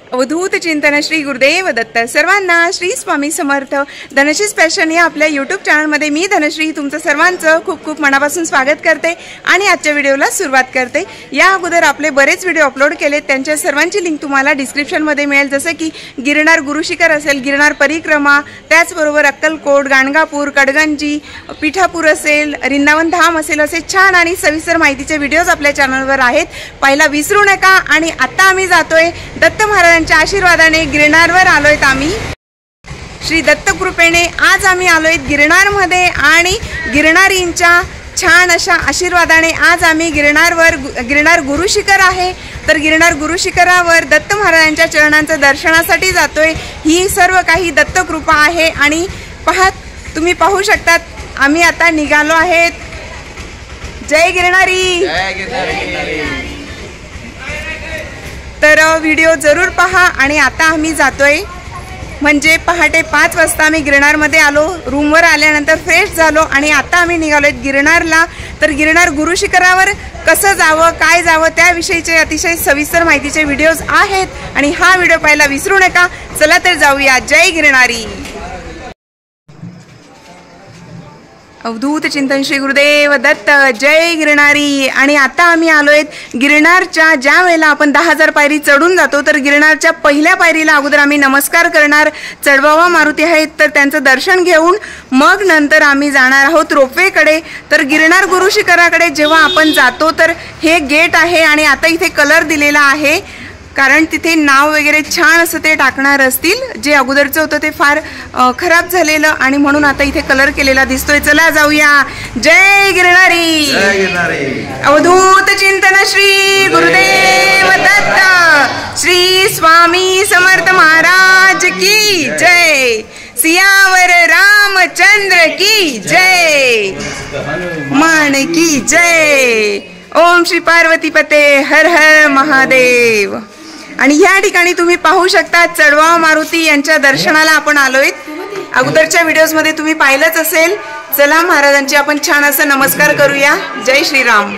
अवधूत चिंतन श्री गुरुदेव दत्त सर्वांना श्री स्वामी समर्थ धनश्री स्पेशल या आपल्या यूट्यूब चॅनलमध्ये मी धनश्री तुमचं सर्वांचं खूप खूप मनापासून स्वागत करते आणि आजच्या व्हिडिओला सुरुवात करते। या अगोदर आपले बरेच व्हिडिओ अपलोड केलेत, त्यांच्या सर्वांची लिंक तुम्हाला डिस्क्रिप्शनमध्ये मिळेल, जसं की गिरनार गुरुशिखर असेल, गिरनार परिक्रमा, त्याचबरोबर अक्कलकोट, गाणगापूर, कडगंजी, पिठापूर असेल, वृंदावन धाम असेल, असे छान आणि सविस्तर माहितीचे व्हिडिओज आपल्या चॅनलवर आहेत, पाहायला विसरू नका। आणि आता आम्ही जातोय दत्त महाराजांच्या आशीर्वादाने गिरनारवर आलोय आम्ही, श्री दत्त कृपेने आज आम्ही आलोय गिरनारमध्ये आणि गिरनारींच्या छान अशा आशीर्वादाने आज आम्ही गिरनार गुरुशिखर आहे, तर गिरनार गुरुशिखरावर दत्त महाराजांच्या चरणांचं दर्शनासाठी जातोय। ही सर्व काही दत्त कृपा आहे आणि तुम्ही पाहू शकतात आम्ही आता निघालो आहेत। जय गिरनारी, जय गिरनारी। तर व्हिडिओ जरूर पहा। आणि आता आम्ही जातोय म्हणजे पहाटे 5 वाजता आम्ही गिरनारमध्ये आलो, रूमवर आल्यानंतर फ्रेश झालो आणि आता आम्ही निघालोय गिरनारला। तर गिरनार गुरुशिखरावर कसं जावं, काय जावं, त्याविषयीचे अतिशय सविस्तर माहितीचे व्हिडिओज आहेत आणि हा व्हिडिओ पाहायला विसरू नका। चला तर जाऊया। जय गिरनारी। अवधूत चिंतन श्री गुरुदेव दत्त, जय गिरनारी। आणि आता आम्ही आलोय गिरनारच्या, ज्या वेळेला आपण 10,000 पायरी चढून जातो तर गिरनारच्या पहिल्या पायरीला अगोदर आम्ही नमस्कार करणार, चढवावा मारुती आहेत तर त्यांचं दर्शन घेऊन मग नंतर आम्ही जाणार आहोत रोपवेकडे। तर गिरनार गुरुशिखराकडे जेव्हा आपण जातो तर हे गेट आहे आणि आता इथे कलर दिलेला आहे, कारण तिथे नाव वगैरे छान असं ते टाकणार असतील, जे अगोदरचं होतं ते फार खराब झालेलं आणि म्हणून आता इथे कलर केलेला दिसतोय। चला जाऊया। जय गिरनारी, जय गिरनारी। अवधूत चिंतन श्री गुरुदेव दत्त, श्री स्वामी समर्थ महाराज की जय, सियावर रामचंद्र की जय, मान की जय। ओम श्री पार्वती पते हर हर महादेव। आणि या ठिकाणी तुम्ही पाहू शकता चढवा मारुती यांच्या दर्शनाला आपण आलोय। अगोदरच्या व्हिडिओज मध्ये तुम्ही पाहिलंच असेल। चला महाराजांची आपण छान असं नमस्कार करूया। जय श्रीराम।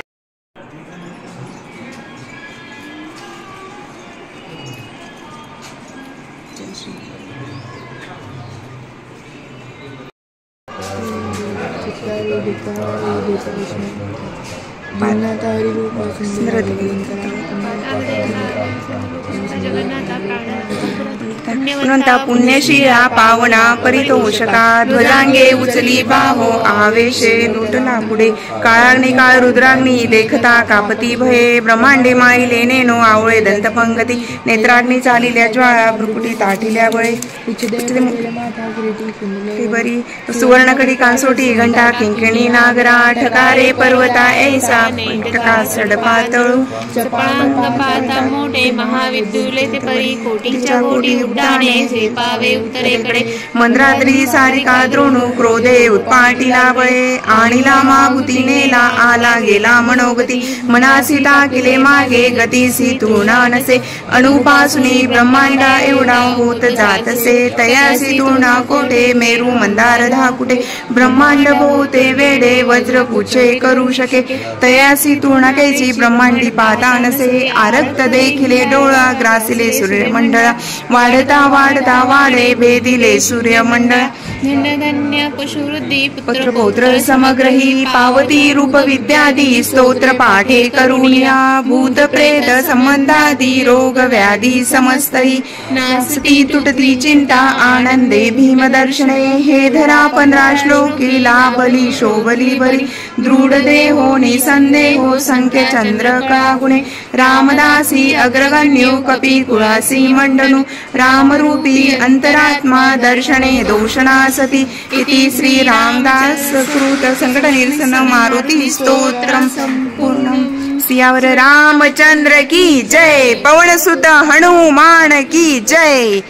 पुनंता पुण्यशिला पावना परितोषका, ध्वजांगे उचली बाहो आवेशे लुटला पुढे, काळाग्नी काळ रुद्राग्नी देखता कापती भये, ब्रह्मांडे माईले नेनो आवळे दंतपंगती, नेत्राग्नी चालिल्या ज्वाळा भ्रुकुटी ताठिल्या बळे, बरी सुवर्णकडी कांसोटी घंटा किंकिणी नागरा, ठकारे पर्वता ऐसा टका सडपातळू, पाता मोठे महाविद्युले ते परी, कोटीच्या कोटी उड्डाणे पावे उत्तरेकडे, मंद्राद्री सारिका द्रोणू क्रोधे उत्पाटीला बळे, आणिला मागुती नेला आला गेला मनोगती, मनासी टाकिले मागे गतीसी तूर्णा नसे, अणुपासुनी ब्रह्मांडा एवढा होत जातसे, तयासी तूर्णा कोठे मेरू मंदार धाकुटे, ब्रह्मांड भोवते वेडे वज्र पुछे करू शके, तयासी तूर्णा कैची ब्रह्मांडी पाता नसे, आरक्त देखिले डोळा ग्रासिले सूर्यमंडळा, वाढता वाढता वाढे भेदिले सूर्यमंडळ, धन्य पशुवृद्धी पुत्र पौत्र समग्रही, पावती रूप विद्यादी स्तोत्र पाठे करुणिया, भूत प्रेत संबंधादी रोग व्याधी समस्तही, नासती तुटती चिंता आनंदे भीम दर्शने, हे धरा 15 श्लोकी लाभली शोभली बरी, दृढ देहो निसंदेहो संख्य चंद्र कागुणे, रामदासी अग्रगण्यो कपी कुळासी मंडनु, रामरूपी अंतरात्मा दर्शने दोषनासती, इति श्री रामदास कृत संकट निरसन मारुती स्तोत्रम संपूर्णम। सियावर रामचंद्र की जय, पवनसुत हनुमान की जय,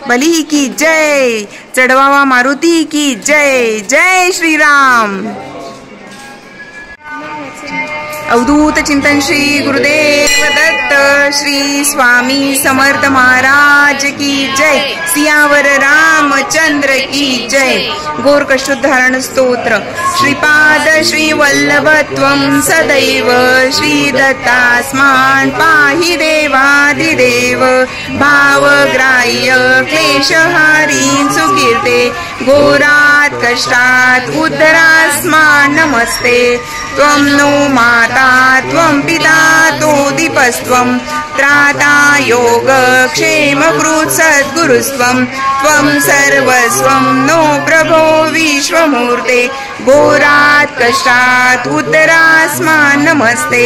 बली की जय, चढवावा मारुती की जय। जय श्रीराम। अवधूत चिंतन श्री गुरुदेव दत्त, श्री स्वामी समर्थ महाराज की जय, सियावर रामचंद्र की जय। गोरकशुद्धारण स्तोत्र। श्रीपाद श्री वल्लभत्वं सदैव, श्री दत्तास्मान् पाहि देवादिदेव, भावग्राह्य क्लेशहारीं सुकीर्ते घोरात् कष्टात् उद्धरास्मान् नमस्ते त्वं नो माता त्वं पिता तोदीपस्त्वं त्राता योगक्षेमकृत् सद्गुरुस्त्वं त्वं सर्वस्वं नो प्रभो विश्वमूर्ते घोरात् कष्टात् उद्धरास्मान् नमस्ते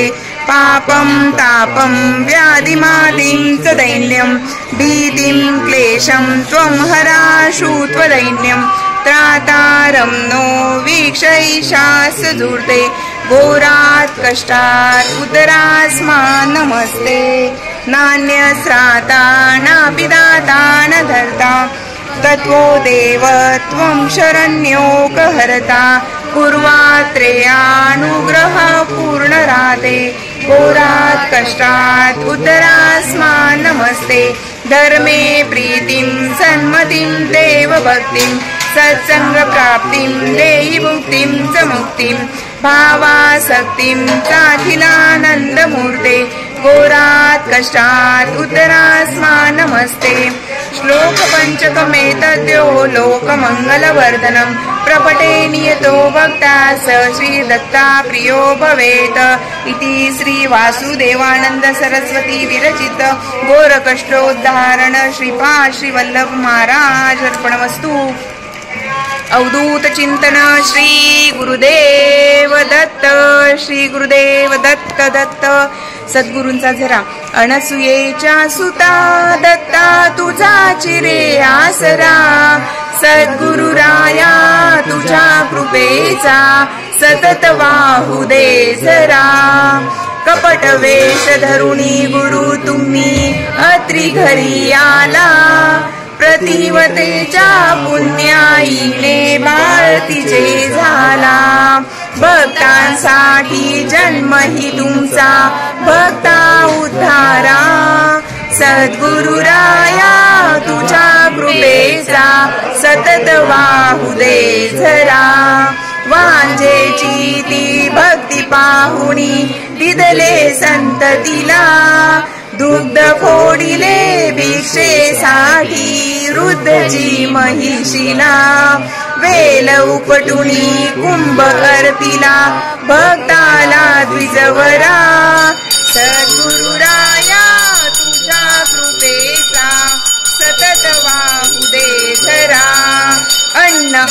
पापं तापं व्याधिमादिं च दैन्यं भीतिं क्लेशं त्वं हराशु त्वदैन्यं त्रातारं नो वीक्षैषास् धूर्ते घोरात् कष्टात् उद्धरास्मान् नमस्ते नान्यस्राता नापि दाता न धर्ता तत्त्वो देव त्वं शरण्योकहर्ता पूर्वात्रेयानुग्रह पूर्णराते घोरात् कष्टात् उद्धरास्मान् नमस्ते धर्मे प्रीतिं सन्मतिं देव भक्तिं सत्संग प्राप्तिं देहि मुक्तिं च मुक्तिं भावासक्तिं चाखिलानन्दमूर्ते घोरात् कष्टात् उद्धरास्मान् नमस्ते श्लोक पंचकमेतद्यो लोकमङ्गलवर्धनं प्रपटे नियतो भक्ता स श्रीदत्ता प्रियो भवेत् इति श्री वासुदेवानंद सरस्वती विरचित घोरकष्टोद्धारण श्रीपाद श्री वल्लभ महाराज अर्पणमस्तु। अवधूत चिंतन श्री गुरुदेव दत्त श्री गुरुदेव दत्त दत्त सद्गुरूंचा झरा अनसुयेच्या सुता दत्ता तुझा चिरे आसरा सद्गुरुराया तुझ्या कृपेचा सतत वाहू दे झरा कपट वेश धरुणी गुरु तुम्ही अत्री घरी आला प्रतिवतेच्या पुण्याईने बाळ तिचे झाला भक्तांसाठी जन्मही तुमचा भक्ता उद्धारा सद्गुरुराया तुझ्या कृपेचा सतत वाहू दे झरा वांझेची ती भक्ती पाहुणी दिदले संततीला दुग्ध फोडिले भिक्षेसाठी वृद्धजी महिषीला वेल उपटुनी कुंभ अर्पिला भक्ताला द्विजवरा सद्गुरुराया तुझ्या कृपेचा सतत वाहू दे झरा अन्न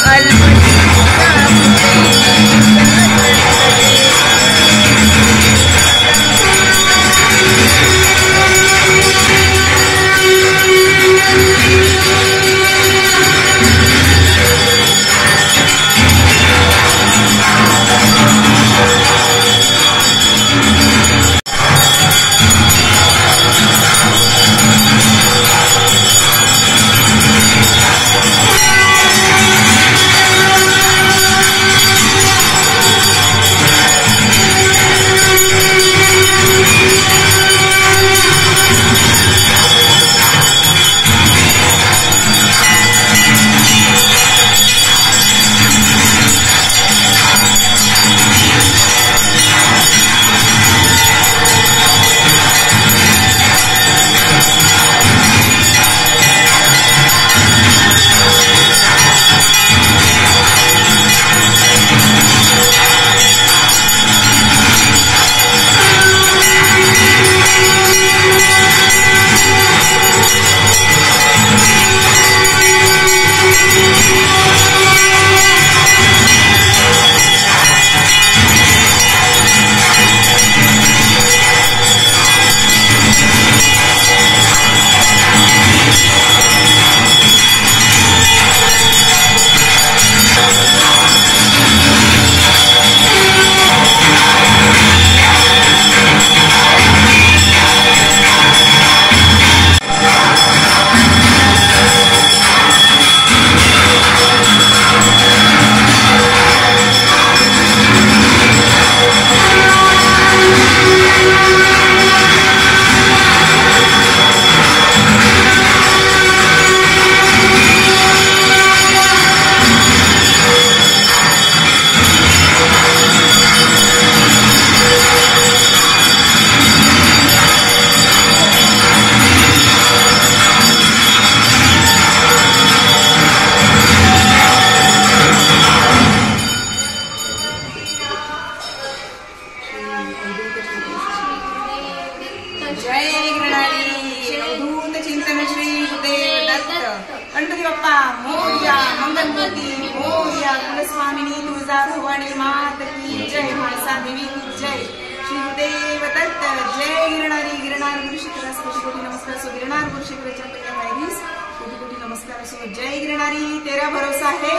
स्वामिनी तुळजा भवानी मात की जय, म्हाळसा देवी की जय, श्री गुरुदेव दत्त. जय गिरणारी. गिरणार गुरुशिखरास कोटी कोटी नमस्कार असो. गिरणार गुरुशिखराच्या पहिल्या पायरीस कोटी कोटी नमस्कार असो. जय गिरणारी. तेरा भरोसा है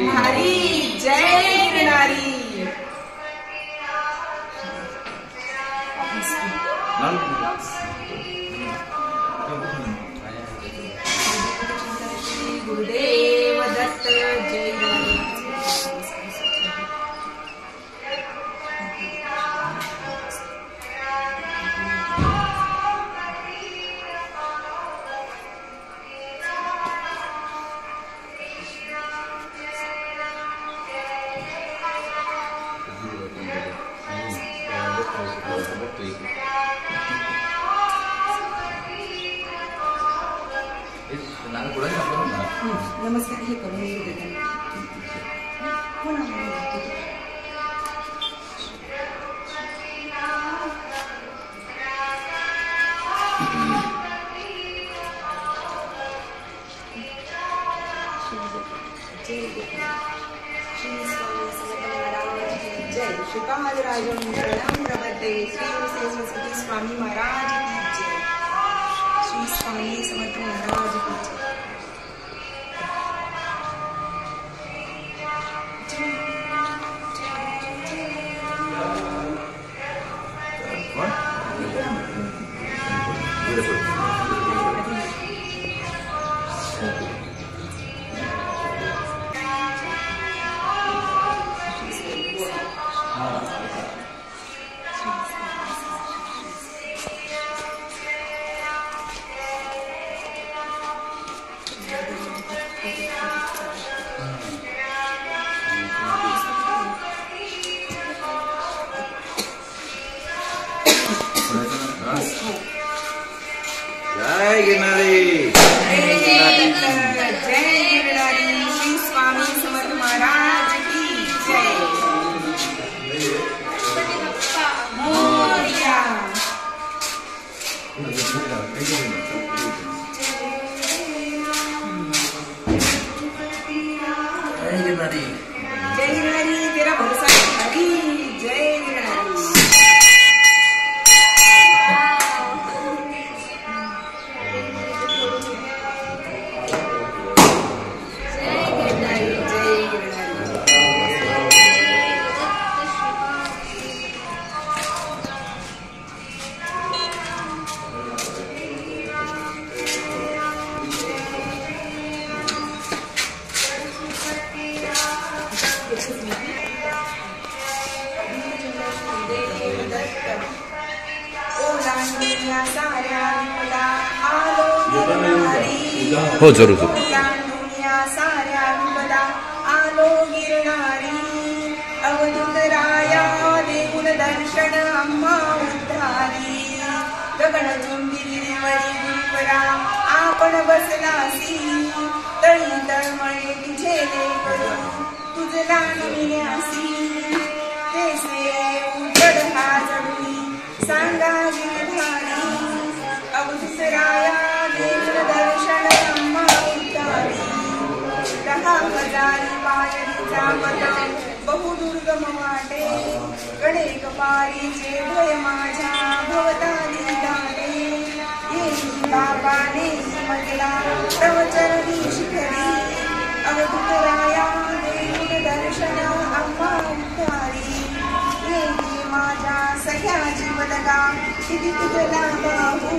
भारी. जय गिरणारी. श्री गुरुदेव दत्त. जय गिरणारी. नमस्कार हे करून देते. जय श्रीपाद राजन प्रणाम प्रवर्ते. श्री सरस्वती स्वामी महाराज की जय. श्री स्वामी समर्थ महाराज की जय. जय गिरणारी. जय गिरणारी. श्री स्वामी समर्थ महाराज की जय. मोरया. जय गिरणारी. जय गिरणारी. तेरा भरोसा है भारी. जय गिरणारी. हो जरूर जरूर. साऱ्या विपदा आलो गिरणारी. अवधूत राया देऊन दर्शन आम्हा उद्धारी. गगन चुंबिरी रेवळी गुरुपरा आपण बसलासी. तळी तळमळे तुझे लेकर तुझला नमिन्यासी. तेसे उजड हा जडुनी सांगा गिरधारी. अवधूत राया देऊन दर्शन आम्हा उद्धारी. 10,000 पायरीचा पद बहुदुर्गम वाटे. कडे कपारीचे भय माझ्या भवताली दाटे. येई बाबाने म्हटला प्रवचरणी शिखरी. अवधूत राया देऊन दर्शन आम्हा उद्धारी. येई माझ्या सख्या जीवलगा किती तुझला बाहू.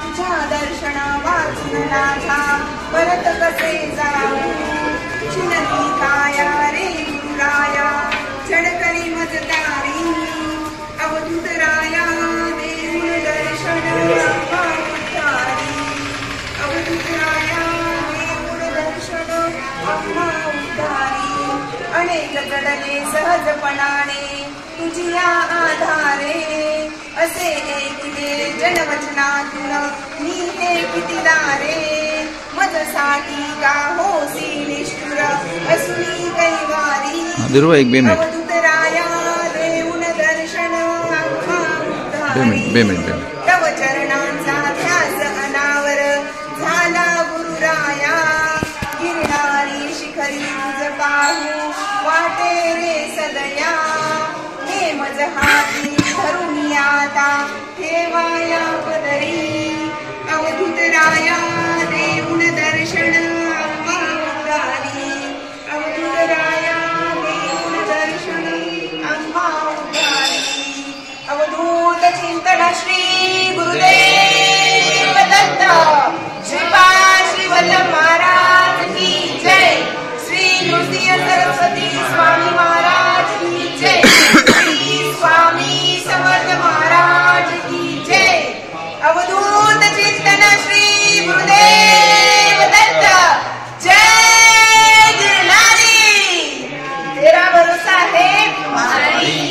तुझ्या दर्शना वाचून माझा परत कसे जाऊ. चिनती काया रे गुरुराया चढकली मजदारी. अवधूत राया देऊन दर्शन आम्हा उद्धारी. अवधूत राया देऊन दर्शन आम्हा उद्धारी. अनेक जडले सहजपणाने तुझिया आधारे. असे ऐकले जनवचनातून मी हे किती दारे. मजसाठी का होसी निष्ठुर असुनी कैवारी. अवधूत राया देऊन दर्शन आम्हा उद्धारी. तव चरणांचा ध्यास अनावर झाला गुरुराया. गिरणारी शिखरी तुझ पाहू वाटे रे सदया नेम हाती धरून आता ठेवाया पदरी अवधूत राया देऊन दर्शन आम्हा उद्गारी अवधूत राया देऊन दर्शन आम्हा उद्गारी अवधूत चिंतन श्री गुरुदेव दत्त श्रीपाद श्री वल्लभ महाराज की जय श्री नृसिंह सरस्वती स्वामी महाराज की जय श्री स्वामी समर्थ महाराज की जय अवधूत चिंतन श्री गुरुदेव दत्त जय गिरनारी तेरा भरोसा है हमारी।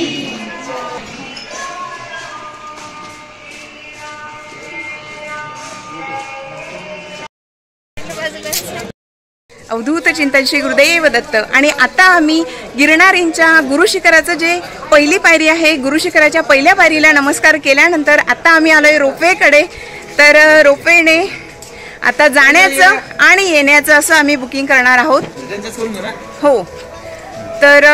अवधूत चिंतन श्री गुरुदेव दत्त। आणि आता आम्ही गिरनारींच्या गुरुशिखराचं जे पहिली पायरी आहे, गुरुशिखराच्या पहिल्या पायरीला नमस्कार केल्यानंतर आता आम्ही आलोय रोपवेकडे। तर रोपवेने आता जाण्याचं आणि येण्याचं असं आम्ही बुकिंग करणार आहोत। हो, तर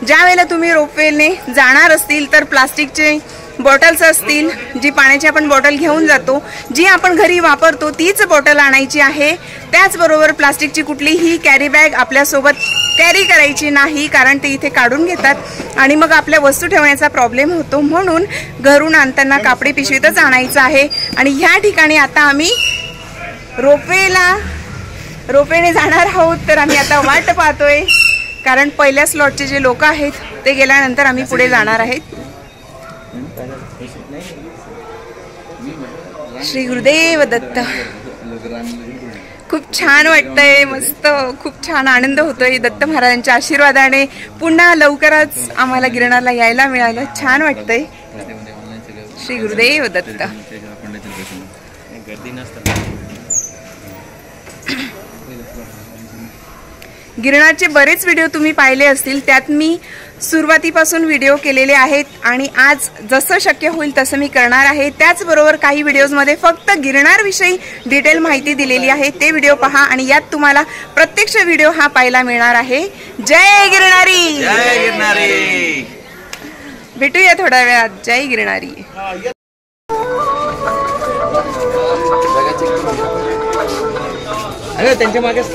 ज्या वेळेला तुम्ही रोपवेने जाणार असतील तर प्लास्टिकचे बॉटल्स असतील, जी पाण्याची आपण बॉटल घेऊन जातो, जी आपण घरी वापरतो तीच बॉटल आणायची आहे। त्याचबरोबर प्लास्टिकची कुठलीही कॅरी बॅग आपल्यासोबत कॅरी करायची नाही, कारण ते इथे काढून घेतात आणि मग आपल्या वस्तू ठेवण्याचा प्रॉब्लेम होतो। म्हणून घरून आणताना कापडी पिशवीतच आणायचं आहे। आणि ह्या ठिकाणी आता आम्ही रोपवेने जाणार आहोत। तर आम्ही आता वाट पाहतोय, कारण पहिल्या स्लॉटचे जे लोक आहेत ते गेल्यानंतर आम्ही पुढे जाणार आहेत। श्री गुरुदेव दत्त। खूप छान वाटतंय, मस्त, खूप छान आनंद होतोय दत्त महाराजांच्या आशीर्वादाने। पुन्हा लवकरच आम्हाला गिरनारला यायला मिळालं, छान वाटतंय। श्री गुरुदेव दत्त। गिरनारचे बरेच व्हिडिओ तुम्ही पाहिले असतील, त्यात मी सुरुवातीपासून व्हिडिओ केलेले आहेत आणि आज जसं शक्य होईल तसं मी करणार आहे। त्याचबरोबर काही व्हिडिओजमध्ये फक्त गिरनार विषयी डिटेल माहिती दिलेली आहे, ते व्हिडिओ पहा आणि यात तुम्हाला प्रत्यक्ष व्हिडिओ हा पाहायला मिळणार आहे। जय गिरनारी, जय गिरनारी। भेटूया थोड्या वेळात। जय गिरनारी। अरे त्यांच्या मागेच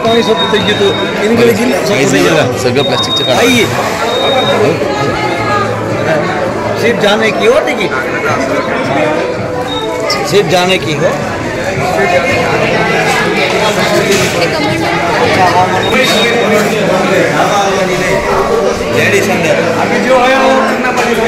पानी सब तो सगळं प्लास्टिकचं काढ। सिर्फ जाने की हो, टिकट सिर्फ जाने की हो। लेडीज अभी जो है वो करना पड़ेगा।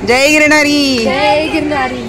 जय गिरनारी, जय गिरनारी।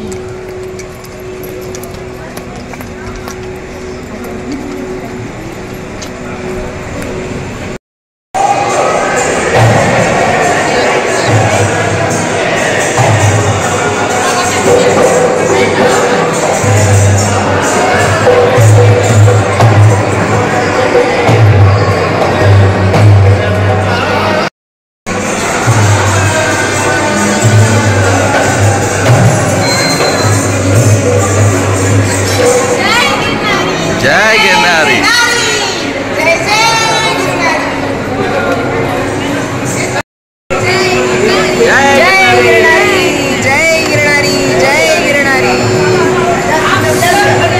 गिरणारी जय गिरणारी जय गिरणारी.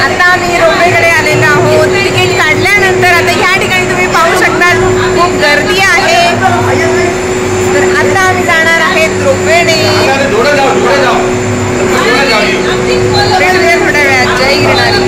आता आम्ही रोपवेकडे आलेलो आहोत. तिकीट काढल्यानंतर आता ह्या ठिकाणी तुम्ही पाहू शकता खूप गर्दी आहे. तर आता आम्ही जाणार आहेत रोपवेने. थोड्या वेळात जय गिरणारी.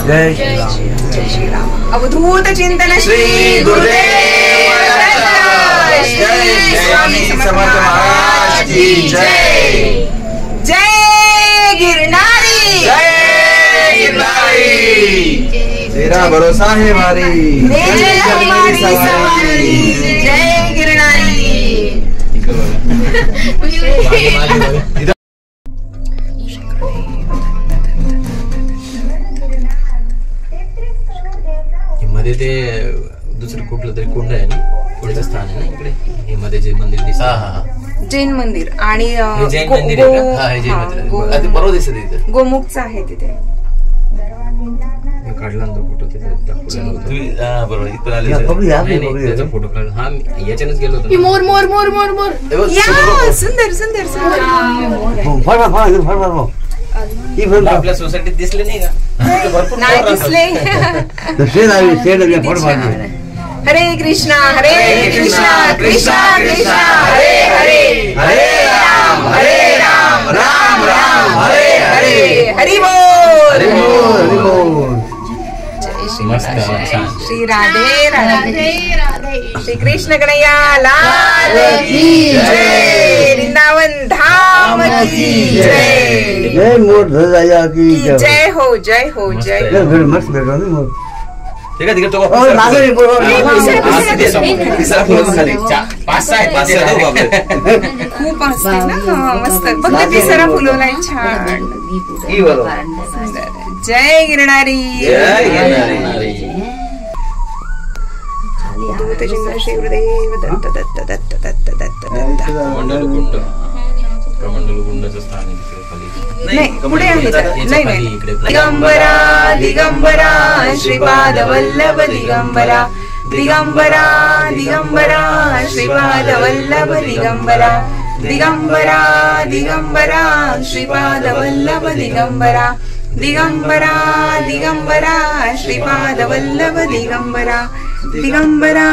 जय श्री राम. अवधूत चिंतन श्री गुरुदेव जय स्वामी समर्थ महाराज की जय. जय गिरनारी जय गिरनारी. तेरा भरोसा है भारी. जय हमारी सवारी. जय गिरनारी. मध्ये ते दुसरं कुठलं तरी कुंड आहे ना, कुंडचं स्थान आहे ना इकडे. हे मध्ये जे मंदिर दिसतं जैन मंदिर आणि जैन मंदिर आहे का? हे जैन मंदिर आहे. बरोबर दिसत तिथे गोमुखचं आहे तिथे. मी काढला ना तो फोटो तिथे दाखवलेला होता. तुम्ही बरोबर इथं आले. नाही, त्याचा फोटो काढला. हा मी याच्यानंच गेलो होतो. मोर मोर मोर मोर मोर. या सुंदर सुंदर सुंदर. आपल्या सोसायटीत दिसले नाही का? भरपूर नाही दिसले. हरे कृष्णा कृष्णा कृष्णा हरे हरे. हरे राम राम राम हरे हरे. हरि बोल. श्री राधे राधे. श्री कृष्ण कन्हैया लाल की जय. वृंदावन धाम की जय. जय मोर धजाया की जय हो जय हो जय. मस्त बैठो ना मोर. ठीक आहे तो खूप असते ना मस्त. फक्त पिसरा फुलवलाय छान. जय गिरणारी. जय गिरणारी. श्री गुरुदेव दत्त दत्त दत्त दत्त दत्त दत्त. कमंडलू कुंडाचं स्थान आहे तिकडे खाली. नाही पुढे आहे. नाही दिगंबरा दिगंबरा श्रीपाद वल्लभ दिगंबरा. दिगंबरा दिगंबरा श्रीपाद वल्लभ दिगंबरा. दिगंबरा दिगंबरा श्रीपाद वल्लभ दिगंबरा. दिगंबरा दिगंबरा श्रीपाद वल्लभ दिगंबरा. दिगंबरा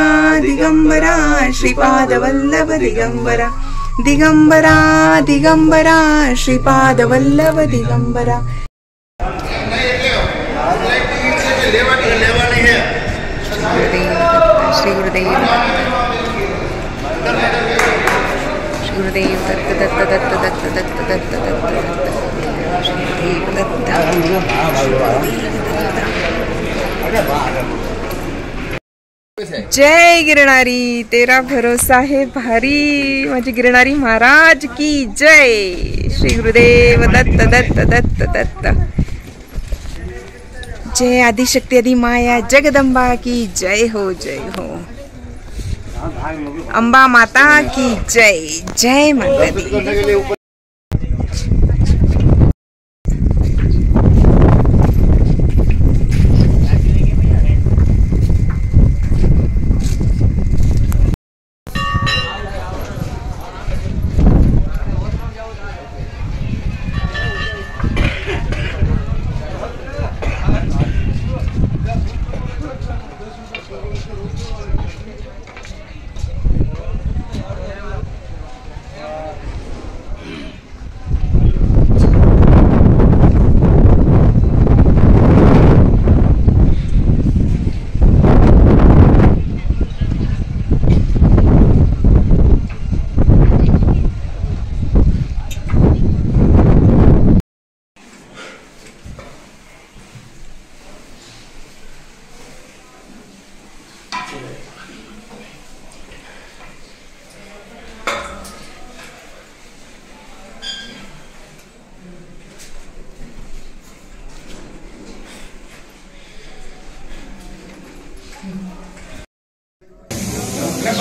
दिगंबरा श्रीपाद वल्लभ दिगंबरा. दिगंबरा दिगंबरा श्रीपाद वल्लभ दिगंबरा. श्री गुरुदेव श्री गुरुदेव दत्त दत्त दत्त दत्त दत्त दत्त दत्त जय गिरणारी. तेरा भरोसा है भारी. माझी गिरणारी महाराज की जय. श्री गुरुदेव दत्त दत्त दत्त दत्त. जय आदिशक्ती आदि माया जगदंबा की जय हो जय हो. अंबा माता की जय. जय माता दी.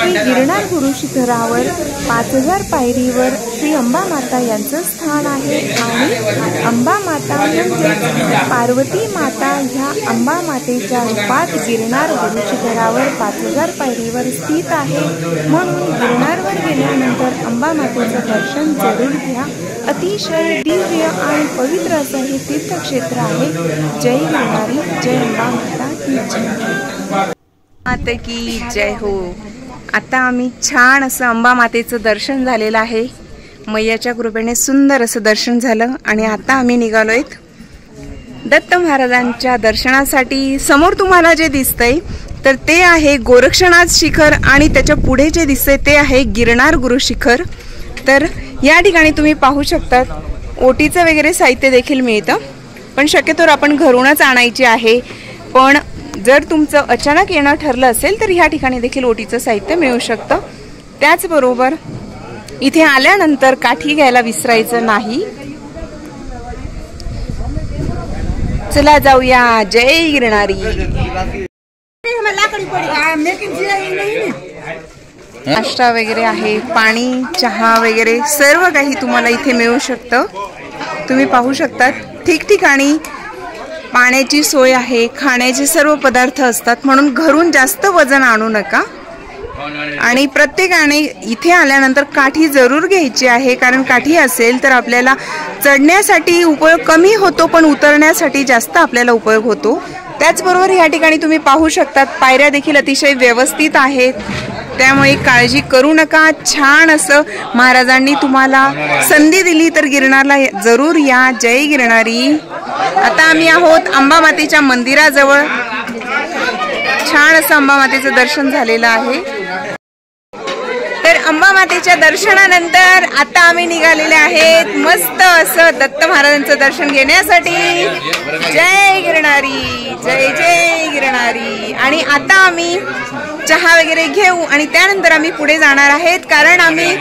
श्री गिरनार गुरु शिखरावर 5000 पायरीवर श्री अंबा माता यांचं स्थान आहे आणि अंबा माता म्हणजेच पार्वती माता ह्या अंबा मातेच्या रूपात गिरनार गुरु शिखरावर 5000 पायरीवर स्थित आहे. म्हणून गिरनारवर गेल्यानंतर अंबा मातेचं दर्शन जरूर घ्या. अतिशय दिव्य आणि पवित्र असं हे तीर्थक्षेत्र आहे. जय गिरनारी, जय अंबा माता की जय. माता की जय हो. आता आम्ही छान असं अंबा मातेचं दर्शन झालेलं आहे. मैयाच्या कृपेने सुंदर असं दर्शन झालं आणि आता आम्ही निघालोय दत्त महाराजांच्या दर्शनासाठी. समोर तुम्हाला जे दिसतंय तर ते आहे गोरक्षनाथ शिखर आणि त्याच्या पुढे जे दिसतंय ते आहे गिरनार गुरु शिखर. तर या ठिकाणी तुम्ही पाहू शकतात ओटीचं वगैरे साहित्य देखील मिळतं, पण शक्यतोवर आपण घरूनच आणायची आहे. पण जर तुमचं अचानक येणं ठरलं असेल तर ह्या ठिकाणी देखील ओटीचं साहित्य मिळू शकतं. त्याचबरोबर इथे आल्यानंतर काठी घ्यायला विसरायचं नाही. चला जाऊया. जय गिरनारी. नाश्ता वगैरे आहे, पाणी, चहा वगैरे सर्व काही तुम्हाला इथे मिळू शकतं. तुम्ही पाहू शकतात ठिकठिकाणी पाण्याची सोय आहे, खाण्याचे सर्व पदार्थ असतात. म्हणून घरून जास्त वजन आणू नका आणि प्रत्येकाने इथे आल्यानंतर काठी जरूर घ्यायची आहे, कारण काठी असेल तर आपल्याला चढण्यासाठी उपयोग कमी होतो पण उतरण्यासाठी जास्त आपल्याला उपयोग होतो. त्याचबरोबर या ठिकाणी तुम्ही पाहू शकतात पायऱ्या देखील अतिशय व्यवस्थित आहेत, त्यामुळे काळजी करू नका. छान असं महाराजांनी तुम्हाला संधी दिली तर गिरनारला जरूर या. जय गिरनारी. आता आम्ही आहोत अंबा मातेच्या मंदिराजवळ. छान असं अंबा मातेचं दर्शन झालेलं आहे. तर अंबा मातेच्या दर्शनानंतर आता आम्ही निघालेले आहेत मस्त असं दत्त महाराजांचं दर्शन घेण्यासाठी. जय गिरनारी, जय जय गिरनारी. आणि आता आम्ही चहा वगैरे घेऊ आणि त्यानंतर आम्ही पुढे जाणार आहेत, कारण आम्ही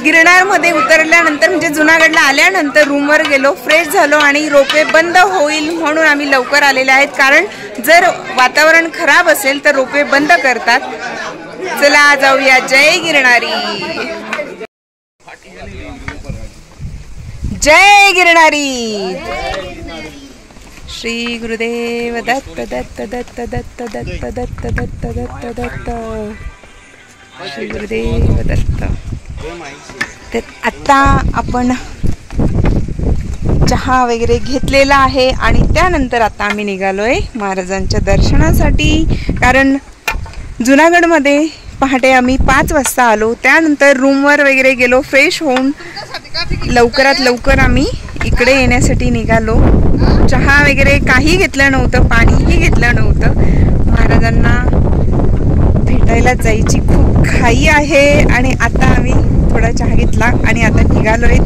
गिरनारमध्ये उतरल्यानंतर म्हणजे जुनागडला आल्यानंतर रूमवर गेलो, फ्रेश झालो आणि रोपवे बंद होईल म्हणून आम्ही लवकर आलेले आहेत, कारण जर वातावरण खराब असेल तर रोपवे बंद करतात. चला जाऊया. जय गिरनारी, जय गिरनारी. श्री गुरुदेव दत्त दत्त दत्त दत्त दत्त दत्त दत्त दत्त दत्त. श्री गुरुदेव दत्त. तर आता आपण चहा वगैरे घेतलेला आहे आणि त्यानंतर आता आम्ही निघालोय महाराजांच्या दर्शनासाठी, कारण जुनागडमध्ये पहाटे आम्ही 5 वाजता आलो. त्यानंतर रूमवर वगैरे गेलो, फ्रेश होऊन लवकरात लवकर आम्ही इकडे येण्यासाठी निघालो. चहा वगैरे काही घेतलं नव्हतं, पाणीही घेतलं नव्हतं. महाराजांना भेटायला जायची खूप घाई आहे आणि आता आम्ही थोडा चहा घेतला आणि आता निघालोय.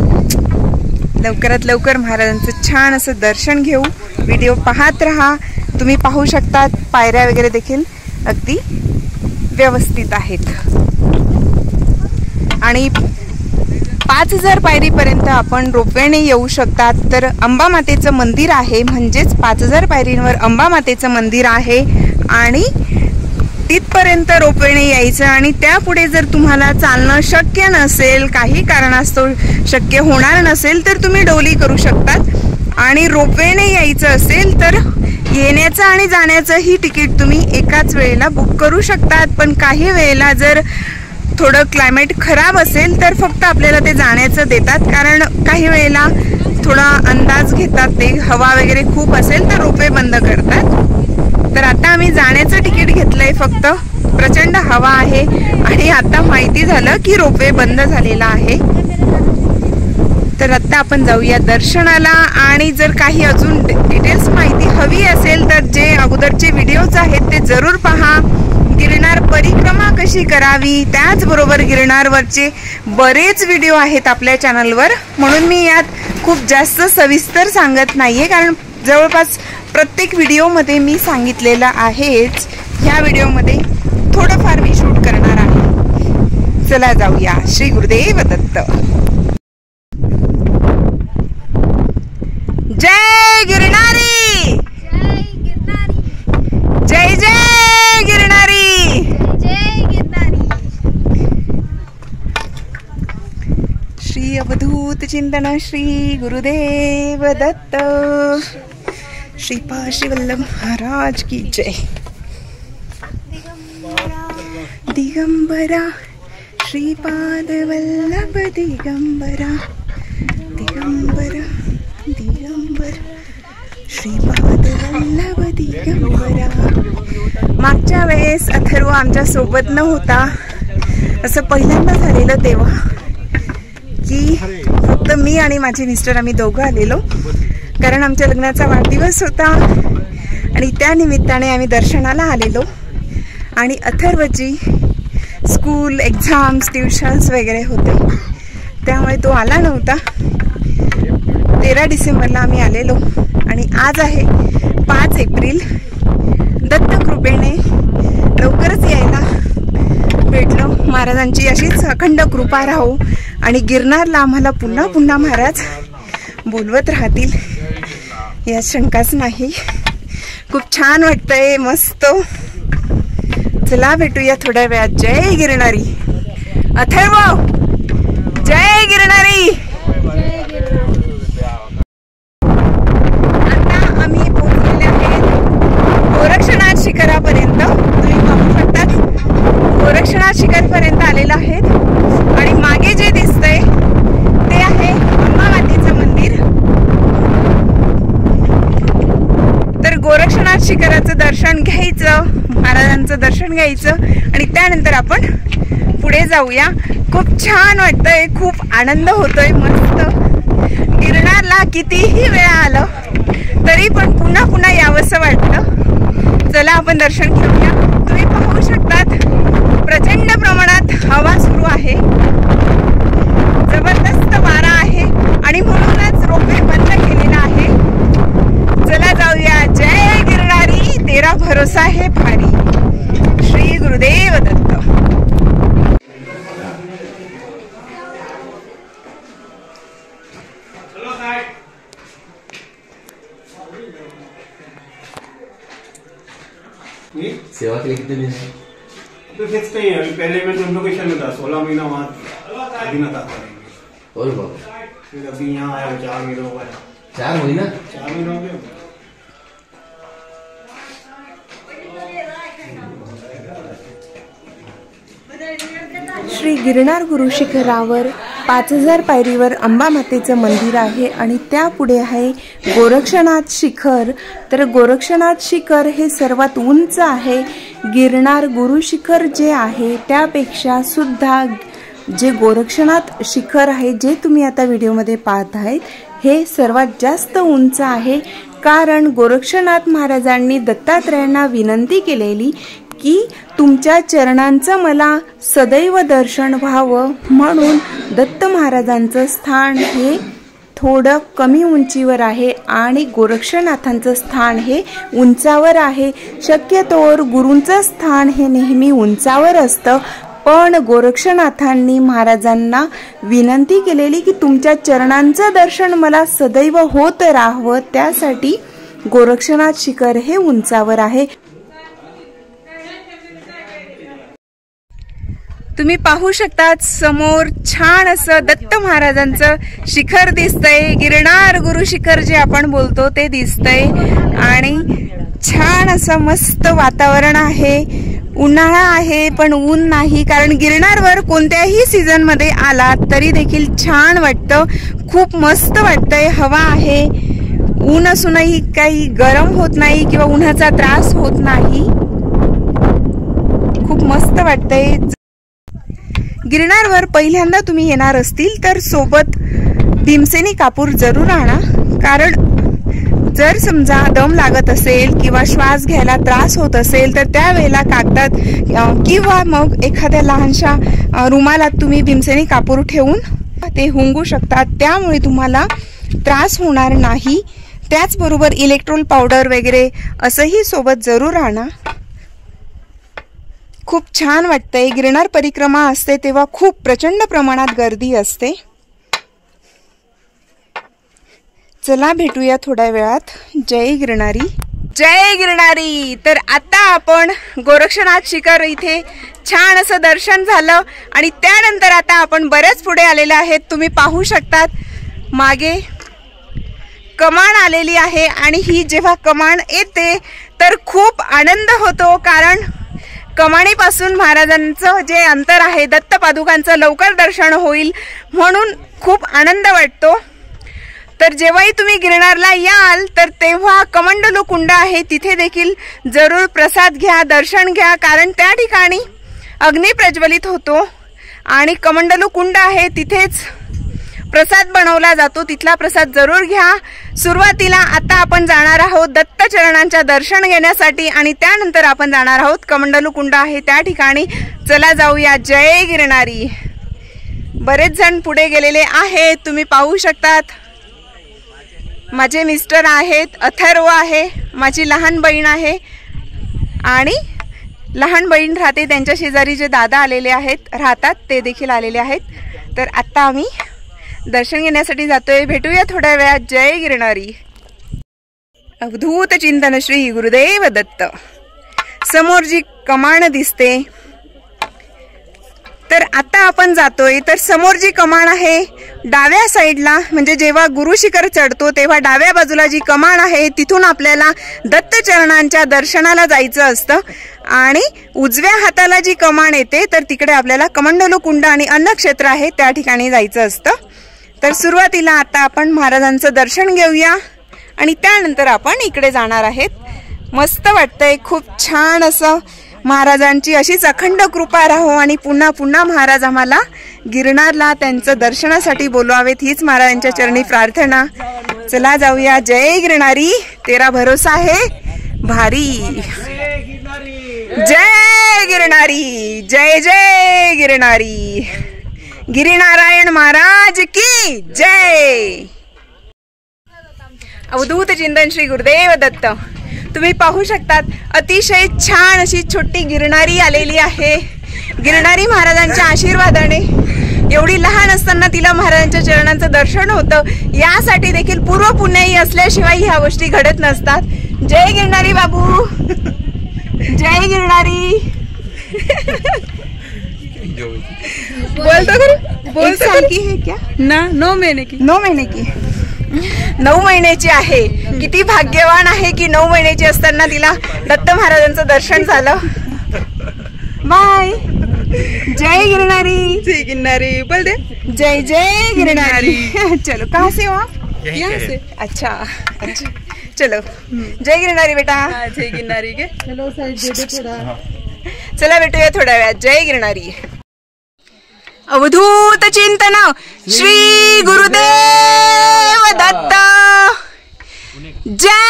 लवकरात लवकर महाराजांचं छान असं दर्शन घेऊ. व्हिडिओ पाहत राहा. तुम्ही पाहू शकतात पायऱ्या वगैरे देखील अगदी व्यवस्थित आहेत आणि 5000 पायरीपर्यंत आपण रोपवेने येऊ शकतात. तर अंबा मातेचं मंदिर आहे, म्हणजेच 5000 पायरींवर अंबा मातेचं मंदिर आहे आणि तिथपर्यंत रोपवेने यायचं. आणि त्यापुढे जर तुम्हाला चालणं शक्य नसेल, काही कारणास्तव शक्य होणार नसेल तर तुम्ही डोली करू शकतात. आणि रोपवेने यायचं असेल तर येण्याचं आणि जाण्याचंही तिकीट तुम्ही एकाच वेळेला बुक करू शकतात. पण काही वेळेला जर थोडं क्लायमेट खराब असेल तर फक्त आपल्याला ते जाण्याचं देतात, कारण काही वेळेला थोडा अंदाज घेतात ते, हवा वगैरे खूप असेल तर रोपवे बंद करतात. तर आता आम्ही जाण्याचं तिकीट घेतलंय फक्त. प्रचंड हवा आहे आणि आता माहिती झालं की रोपवे बंद झालेला आहे. तर आता आपण जाऊया दर्शनाला. आणि जर काही अजून डिटेल्स माहिती हवी असेल तर जे अगोदरचे व्हिडिओज आहेत ते जरूर पहा. गिरनार परिक्रमा कशी करावी, त्याचबरोबर गिरनारवरचे बरेच व्हिडिओ आहेत आपल्या चॅनलवर, म्हणून मी यात खूप जास्त सविस्तर सांगत नाहीये, कारण जवळपास प्रत्येक व्हिडिओमध्ये मी सांगितलेलं आहेच. ह्या व्हिडिओमध्ये थोडंफार मी शूट करणार आहे. चला जाऊया. श्री गुरुदेव दत्त. जय गिरनारी, जय जय गिरनारी. अवधूत चिंतन श्री गुरुदेव दत्त श्रीपाद श्री वल्लभ महाराज की जय। दिगंबरा श्रीपाद वल्लभ दिगंबरा दिगंबरा दिगंबर श्रीपाद वल्लभ दिगंबरा। मागच्या वेळेस अथर्व आमच्या सोबत न होता, असं पहिल्यांदा झालेलं तेव्हा की फक्त मी आणि माझे मिस्टर आम्ही दोघं आलेलो, कारण आमच्या लग्नाचा वाढदिवस होता आणि त्या निमित्ताने आम्ही दर्शनाला आलेलो। आणि अथर्वची स्कूल एक्झाम्स ट्युशन्स वगैरे होते, त्यामुळे तो आला नव्हता। 13 डिसेंबरला आम्ही आलेलो आणि आज आहे 5 एप्रिल। दत्तकृपेने लवकरच यायला भेटलो। महाराजांची अशीच अखंड कृपा राहो आणि गिरनारला आम्हाला पुन्हा पुन्हा महाराज बोलवत राहतील यात शंकाच नाही। खूप छान वाटतंय, मस्त। चला भेटूया थोड्या वेळात। जय गिरनारी। अथर्व जय गिरनारी। आता आम्ही पोहोचलेले आहेत गोरक्षनाथ शिखरापर्यंत। तुम्ही पाहू शकता गोरक्षनाथ शिखरपर्यंत आलेलो आहेत आणि मागे जे दिसतंय ते आहे अंबामातेचं मंदिर। तर गोरक्षनाथ शिखराचं दर्शन घ्यायचं, महाराजांचं दर्शन घ्यायचं आणि त्यानंतर आपण पुढे जाऊया। खूप छान वाटतंय, खूप आनंद होतोय, मस्त। गिरनारला कितीही वेळा आलं तरी पण पुन्हा पुन्हा यावंसं वाटतं। चला आपण दर्शन घेऊया। तुम्ही पाहू शकतात प्रचंड प्रमाणात हवा सुरू आहे, जबरदस्त वारा आहे आणि म्हणूनच रोपवे बंद केलेला आहे। चला जाऊया। जय गिरनारी, तेरा भरोसा है भारी। श्री गुरुदेव दत्त। सेवा के लिए कितने दिन है? तो फिक्स नहीं है। पहले मैं तो लोकेशन में था, 16 महीना वहाँ अधीनता था। और बाबा फिर अभी यहाँ आया 4 महीने हो गए। 4 महीना? 4 महीने हो गए। श्री गिरनार गुरु शिखरावर 5000 पायरीवर अंबामातेचं मंदिर आहे आणि त्यापुढे आहे गोरक्षनाथ शिखर। तर गोरक्षनाथ शिखर हे सर्वात उंच आहे। गिरनार गुरु शिखर जे आहे त्यापेक्षा सुद्धा जे गोरक्षनाथ शिखर आहे, जे तुम्ही आता व्हिडिओमध्ये पाहत आहेत, हे सर्वात जास्त उंच आहे। कारण गोरक्षनाथ महाराजांनी दत्तात्रयांना विनंती केलेली की तुमच्या चरणांचं मला सदैव दर्शन व्हावं, म्हणून दत्त महाराजांचं स्थान हे थोडं कमी उंचीवर आहे आणि गोरक्षनाथांचं स्थान हे उंचावर आहे। शक्यतोवर गुरूंचं स्थान हे नेहमी उंचावर असतं, पण गोरक्षनाथांनी महाराजांना विनंती केलेली की तुमच्या चरणांचं दर्शन मला सदैव होत राहावं, त्यासाठी गोरक्षनाथ शिखर हे उंचावर आहे। तुम्ही पाहू शकतात समोर छान असं दत्त महाराजांचं शिखर दिसतंय। गिरनार गुरु शिखर जे आपण बोलतो ते दिसतंय आणि छान असं मस्त वातावरण आहे। उन्हाळा आहे पण ऊन नाही, कारण गिरनारवर कोणत्याही सीझन मध्ये आला तरी देखील छान वाटतं, खूप मस्त वाटतंय। हवा आहे, ऊन असूनही काही गरम होत नाही किंवा उन्हाचा त्रास होत नाही, खूप मस्त वाटतंय। गिरनारवर पहिल्यांदा तुम्ही येणार असतील तर सोबत भीमसेनी कापूर जरूर आणा, कारण जर समजा दम लागत असेल किंवा श्वास घ्यायला त्रास होत असेल तर त्यावेळेला कागदात किंवा मग एखाद्या लहानशा रुमालात तुम्ही भीमसेनी कापूर ठेवून ते हुंगू शकतात, त्यामुळे तुम्हाला त्रास होणार नाही। त्याचबरोबर इलेक्ट्रोल पावडर वगैरे असंही सोबत जरूर आणा। खूप छान वाटतंय। गिरनार परिक्रमा असते तेव्हा खूप प्रचंड प्रमाणात गर्दी असते। चला भेटूया थोड्या वेळात। जय गिरनारी। जय गिरणारी. तर आता आपण गोरक्षनाथ शिखर इथे छान असं दर्शन झालं आणि त्यानंतर आता आपण बरेच पुढे आलेले आहेत. तुम्ही पाहू शकतात मागे कमान आलेली आहे आणि ही जेव्हा कमान येते तर खूप आनंद होतो, कारण कमानीपासून महाराजांचं जे अंतर आहे दत्त पादुकांचं लवकर दर्शन होईल म्हणून खूप आनंद वाटतो. तर जेव्हाही तुम्ही गिरनारला याल तर तेव्हा कमंडलू कुंड आहे तिथे देखील जरूर प्रसाद घ्या, दर्शन घ्या, कारण त्या ठिकाणी अग्नी प्रज्वलित होतो आणि कमंडलू कुंड आहे तिथेच प्रसाद बनवला जातो, तिथला प्रसाद जरूर घ्या. सुरुवातीला आता आपण जाणार आहोत दत्त चरणांच्या दर्शन घेण्यासाठी आणि त्यानंतर आपण जाणार आहोत कमंडलू कुंड आहे त्या ठिकाणी. चला जाऊया. जय गिरणारी. बरेच जण पुढे गेलेले आहेत, तुम्ही पाहू शकतात. माझे मिस्टर आहेत, अथर्व आहे, माझी लहान बहीण आहे आणि लहान बहीण राहते, त्यांच्या शेजारी जे दादा आलेले आहेत राहतात ते देखील आलेले आहेत. तर आता आम्ही दर्शन घेण्यासाठी जातोय. भेटूया थोड्या वेळात. जय गिरणारी. अवधूत चिंतन श्री गुरुदेव दत्त. समोर जी कमान दिसते तर आता आपण जातोय. तर समोर जी कमान आहे डाव्या साईडला, म्हणजे जेव्हा गुरु शिखर चढतो तेव्हा डाव्या बाजूला जी कमान आहे तिथून आपल्याला दत्त चरणांच्या दर्शनाला जायचं असतं आणि उजव्या हाताला जी कमान येते तर तिकडे आपल्याला कमंडलू कुंड आणि अन्नक्षेत्र आहे त्या ठिकाणी जायचं असतं. तर सुरुवातीला आता आपण महाराजांचं दर्शन घेऊया आणि त्यानंतर आपण इकडे जाणार आहेत. मस्त वाटतंय, खूप छान असं. महाराजांची अशीच अखंड कृपा राहो आणि पुन्हा पुन्हा महाराज आम्हाला गिरनारला त्यांचं दर्शनासाठी बोलवावेत, हीच महाराजांच्या चरणी प्रार्थना. चला जाऊया. जय गिरणारी. तेरा भरोसा है भारी. जय गिरणारी. जय जय गिरणारी. गिरिनारायण महाराज की जय. अवधूत चिंतन श्री गुरुदेव दत्त. तुम्ही पाहू शकतात अतिशय छान अशी छोटी गिरणारी आलेली आहे. गिरणारी महाराजांच्या आशीर्वादाने एवढी लहान असताना तिला महाराजांच्या चरणांचं दर्शन होतं. यासाठी देखील पूर्व पुण्याई असल्याशिवाय ह्या गोष्टी घडत नसतात. जय गिरणारी बाबू. जय गिरणारी. बोल साल की है क्या? 9 महीने की. 9 महीने की. 9 महिन्याची आहे. किती भाग्यवान आहे की 9 महिन्याची असताना तिला दत्त महाराजांचं दर्शन झालं. बाय. जय गिरणारी. जय गिरणारी. बोल दे. जय जय गिरणारी. चलो. कहाँ से हो आप? यहाँ से. अच्छा अच्छा. चलो. जय गिरणारी बेटा. जय गिरणारी के. चलो साइड दे दे थोड़ा. चला भेटूया थोड्या वेळात. जय गिरणारी. अवधूत चिंतन श्री गुरुदेव दत्त. जय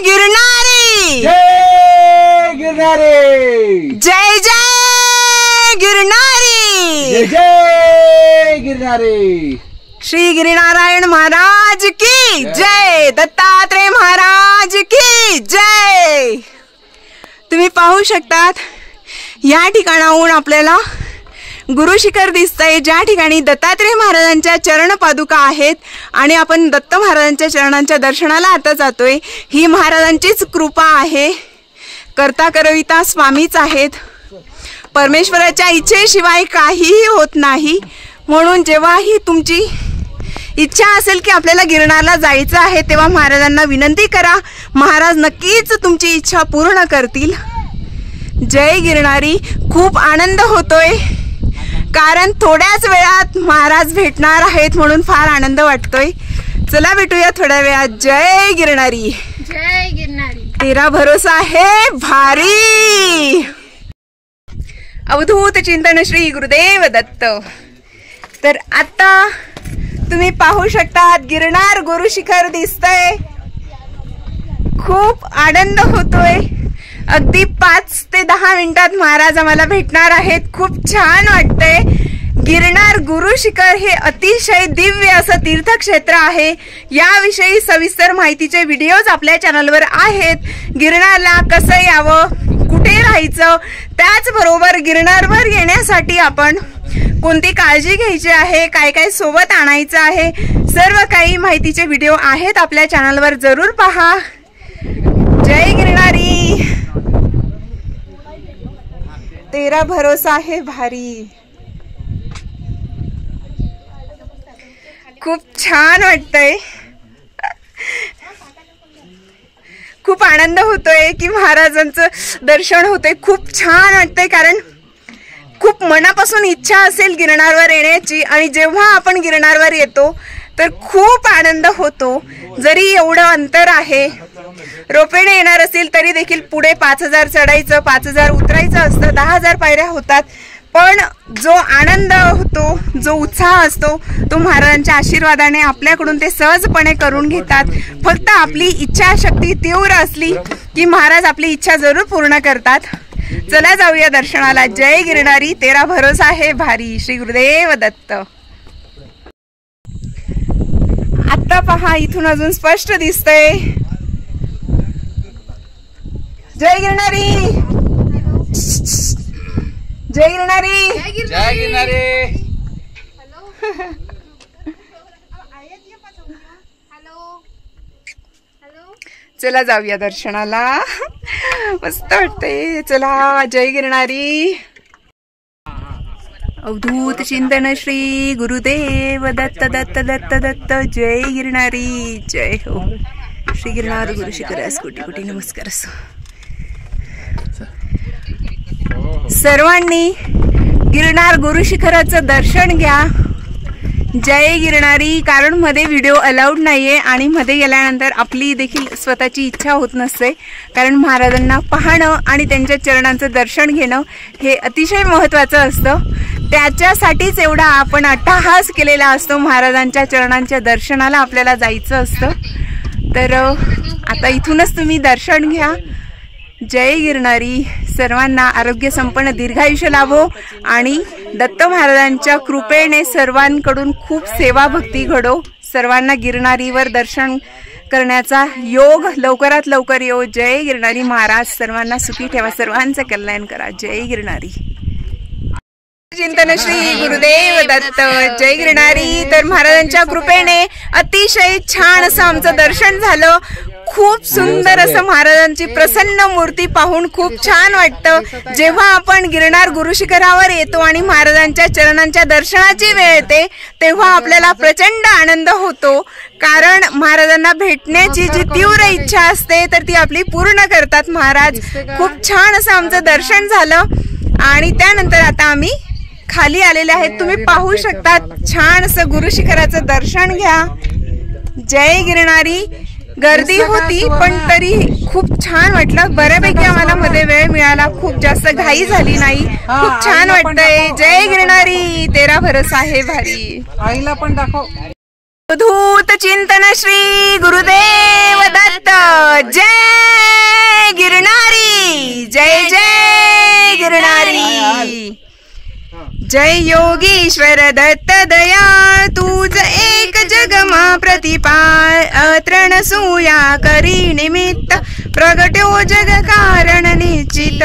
गिरणारी. जय गिरणारी. जय जय गिरणारी. जय जय गिरणारी. श्री गिरिनारायण महाराज की जय. दत्तात्रेय महाराज की जय. तुम्ही पाहू शकतात या ठिकाणाहून आपल्याला गुरु शिखर दिसतंय, ज्या ठिकाणी दत्तात्रेय महाराजांच्या चरण पादुका आहेत आणि आपण दत्त महाराजांच्या चरणांच्या दर्शनाला आता जातोय. ही महाराजांचीच कृपा आहे. करता करविता स्वामीच आहेत. परमेश्वराच्या इच्छेशिवाय काहीही होत नाही. म्हणून जेव्हाही तुमची इच्छा असेल की आपल्याला गिरनारला जायचं आहे तेव्हा महाराजांना विनंती करा, महाराज नक्कीच तुमची इच्छा पूर्ण करतील. जय गिरणारी. खूप आनंद होतोय कारण थोड्याच वेळात महाराज भेटणार आहेत म्हणून फार आनंद वाटतोय. चला भेटूया थोड्या वेळात. जय गिरणारी. जय गिरणारी. तेरा भरोसा है भारी. अवधूत चिंतन श्री गुरुदेव दत्त. तर आता तुम्ही पाहू शकतात गिरनार गुरु शिखर दिसतंय. खूप आनंद होतोय. अगदी 5 ते 10 मिनिटात महाराज आम्हाला भेटणार आहेत. खूप छान वाटतंय. गिरनार गुरु शिखर हे अतिशय दिव्य असं तीर्थक्षेत्र आहे. याविषयी सविस्तर माहितीचे व्हिडिओज आपल्या चॅनलवर आहेत. गिरनारला कसं यावं, कुठे राहायचं, त्याचबरोबर गिरनारवर येण्यासाठी आपण कोणती काळजी घ्यायची आहे, काय काय सोबत आणायचं आहे, सर्व काही माहितीचे व्हिडिओ आहेत आपल्या चॅनलवर. जरूर पहा. जय गिरणारी, तेरा भरोसा है भारी. खूप छान वाटतंय, खूप आनंद होतोय की महाराजांचं दर्शन होतंय. खूप छान वाटतंय कारण खूप मनापासून इच्छा असेल गिरणारवर येण्याची आणि जेव्हा आपण गिरणारवर येतो तर खूप आनंद होतो. जरी एवढं अंतर आहे, रोपेने येणार असेल तरी देखील पुढे 5000 चढायचं, 5000 उतरायचं असतं, 10000 पायऱ्या होतात. पण जो आनंद होतो, जो उत्साह असतो तो महाराजांच्या आशीर्वादाने आपल्याकडून ते सहजपणे करून घेतात. फक्त आपली इच्छाशक्ती तीव्र असली की महाराज आपली इच्छा जरूर पूर्ण करतात. चला जाऊया दर्शनाला. जय गिरणारी, तेरा भरोसा है भारी. श्री गुरुदेव दत्त. आता पहा, इथून अजून स्पष्ट दिसतंय. जय गिरणारी, जय गिरणारी, जय गिरणारी. चला जाऊया दर्शनाला. मस्त वाटते. चला, जय गिरणारी. अवधूत चिंतन श्री गुरुदेव दत्त दत्त दत्त दत्त. जय गिरणारी, जय हो. श्री गिरनार गुरु शिखरास कोटी कोटी नमस्कार असो. सर्वांनी गिरनार गुरु शिखराचं दर्शन घ्या. जय गिरणारी. कारण मध्ये व्हिडिओ अलाउड नाहीये आणि मध्ये गेल्यानंतर आपली देखील स्वतःची इच्छा होत नसते. कारण महाराजांना पाहणं आणि त्यांच्या चरणांचं दर्शन घेणं हे अतिशय महत्त्वाचं असतं. त्याच्यासाठीच एवढा आपण अट्टहास केलेला असतो. महाराजांच्या चरणांच्या दर्शनाला आपल्याला जायचं असतं. तर आता इथूनच तुम्ही दर्शन घ्या. जय गिरणारी. सर्वांना आरोग्य संपन्न दीर्घायुष्य लाभो आणि दत्त महाराजांच्या कृपेने सर्वांकडून खूप सेवा भक्ती घडो. सर्वांना गिरणारीवर दर्शन करण्याचा योग लवकरात लवकर येऊ. जय गिरणारी. महाराज सर्वांना सुखी ठेवा, सर्वांचं कल्याण करा. जय गिरणारी. चिंतन श्री गुरुदेव दत्त. जय गिरणारी. तर महाराजांच्या कृपेने अतिशय छान असं आमचं दर्शन झालं. खूप सुंदर असं महाराजांची प्रसन्न मूर्ती पाहून खूप छान वाटतं. जेव्हा आपण गिरनार गुरु शिखरावर येतो आणि महाराजांच्या चरणांच्या दर्शनाची वेळ येते तेव्हा आपल्याला प्रचंड आनंद होतो. कारण महाराजांना भेटण्याची जी तीव्र इच्छा असते तर ती आपली पूर्ण करतात महाराज. खूप छान असं आमचं दर्शन झालं आणि त्यानंतर आता आम्ही खाली आलेले आहेत. तुम्ही पाहू शकता छान असं गुरु शिखराचं दर्शन घ्या. जय गिरणारी. गर्दी होती पण तरी खूप छान वाटलं. बऱ्यापैकी आम्हाला मध्ये वेळ मिळाला, खूप जास्त घाई झाली नाही. खूप छान वाटतंय. जय गिरणारी. तेरा भरोसा आहे भारी. आईला पण दाखव. अवधूत चिंतन श्री गुरुदेव दत्त. जय गिरणारी. जय जय गिरणारी. जय योगीश्वर दत्त दयाळ. तूच एक जगमा प्रतिपाळ. अत्रण सूया करी निमित्त. प्रगट्यो जग कारण निश्चित.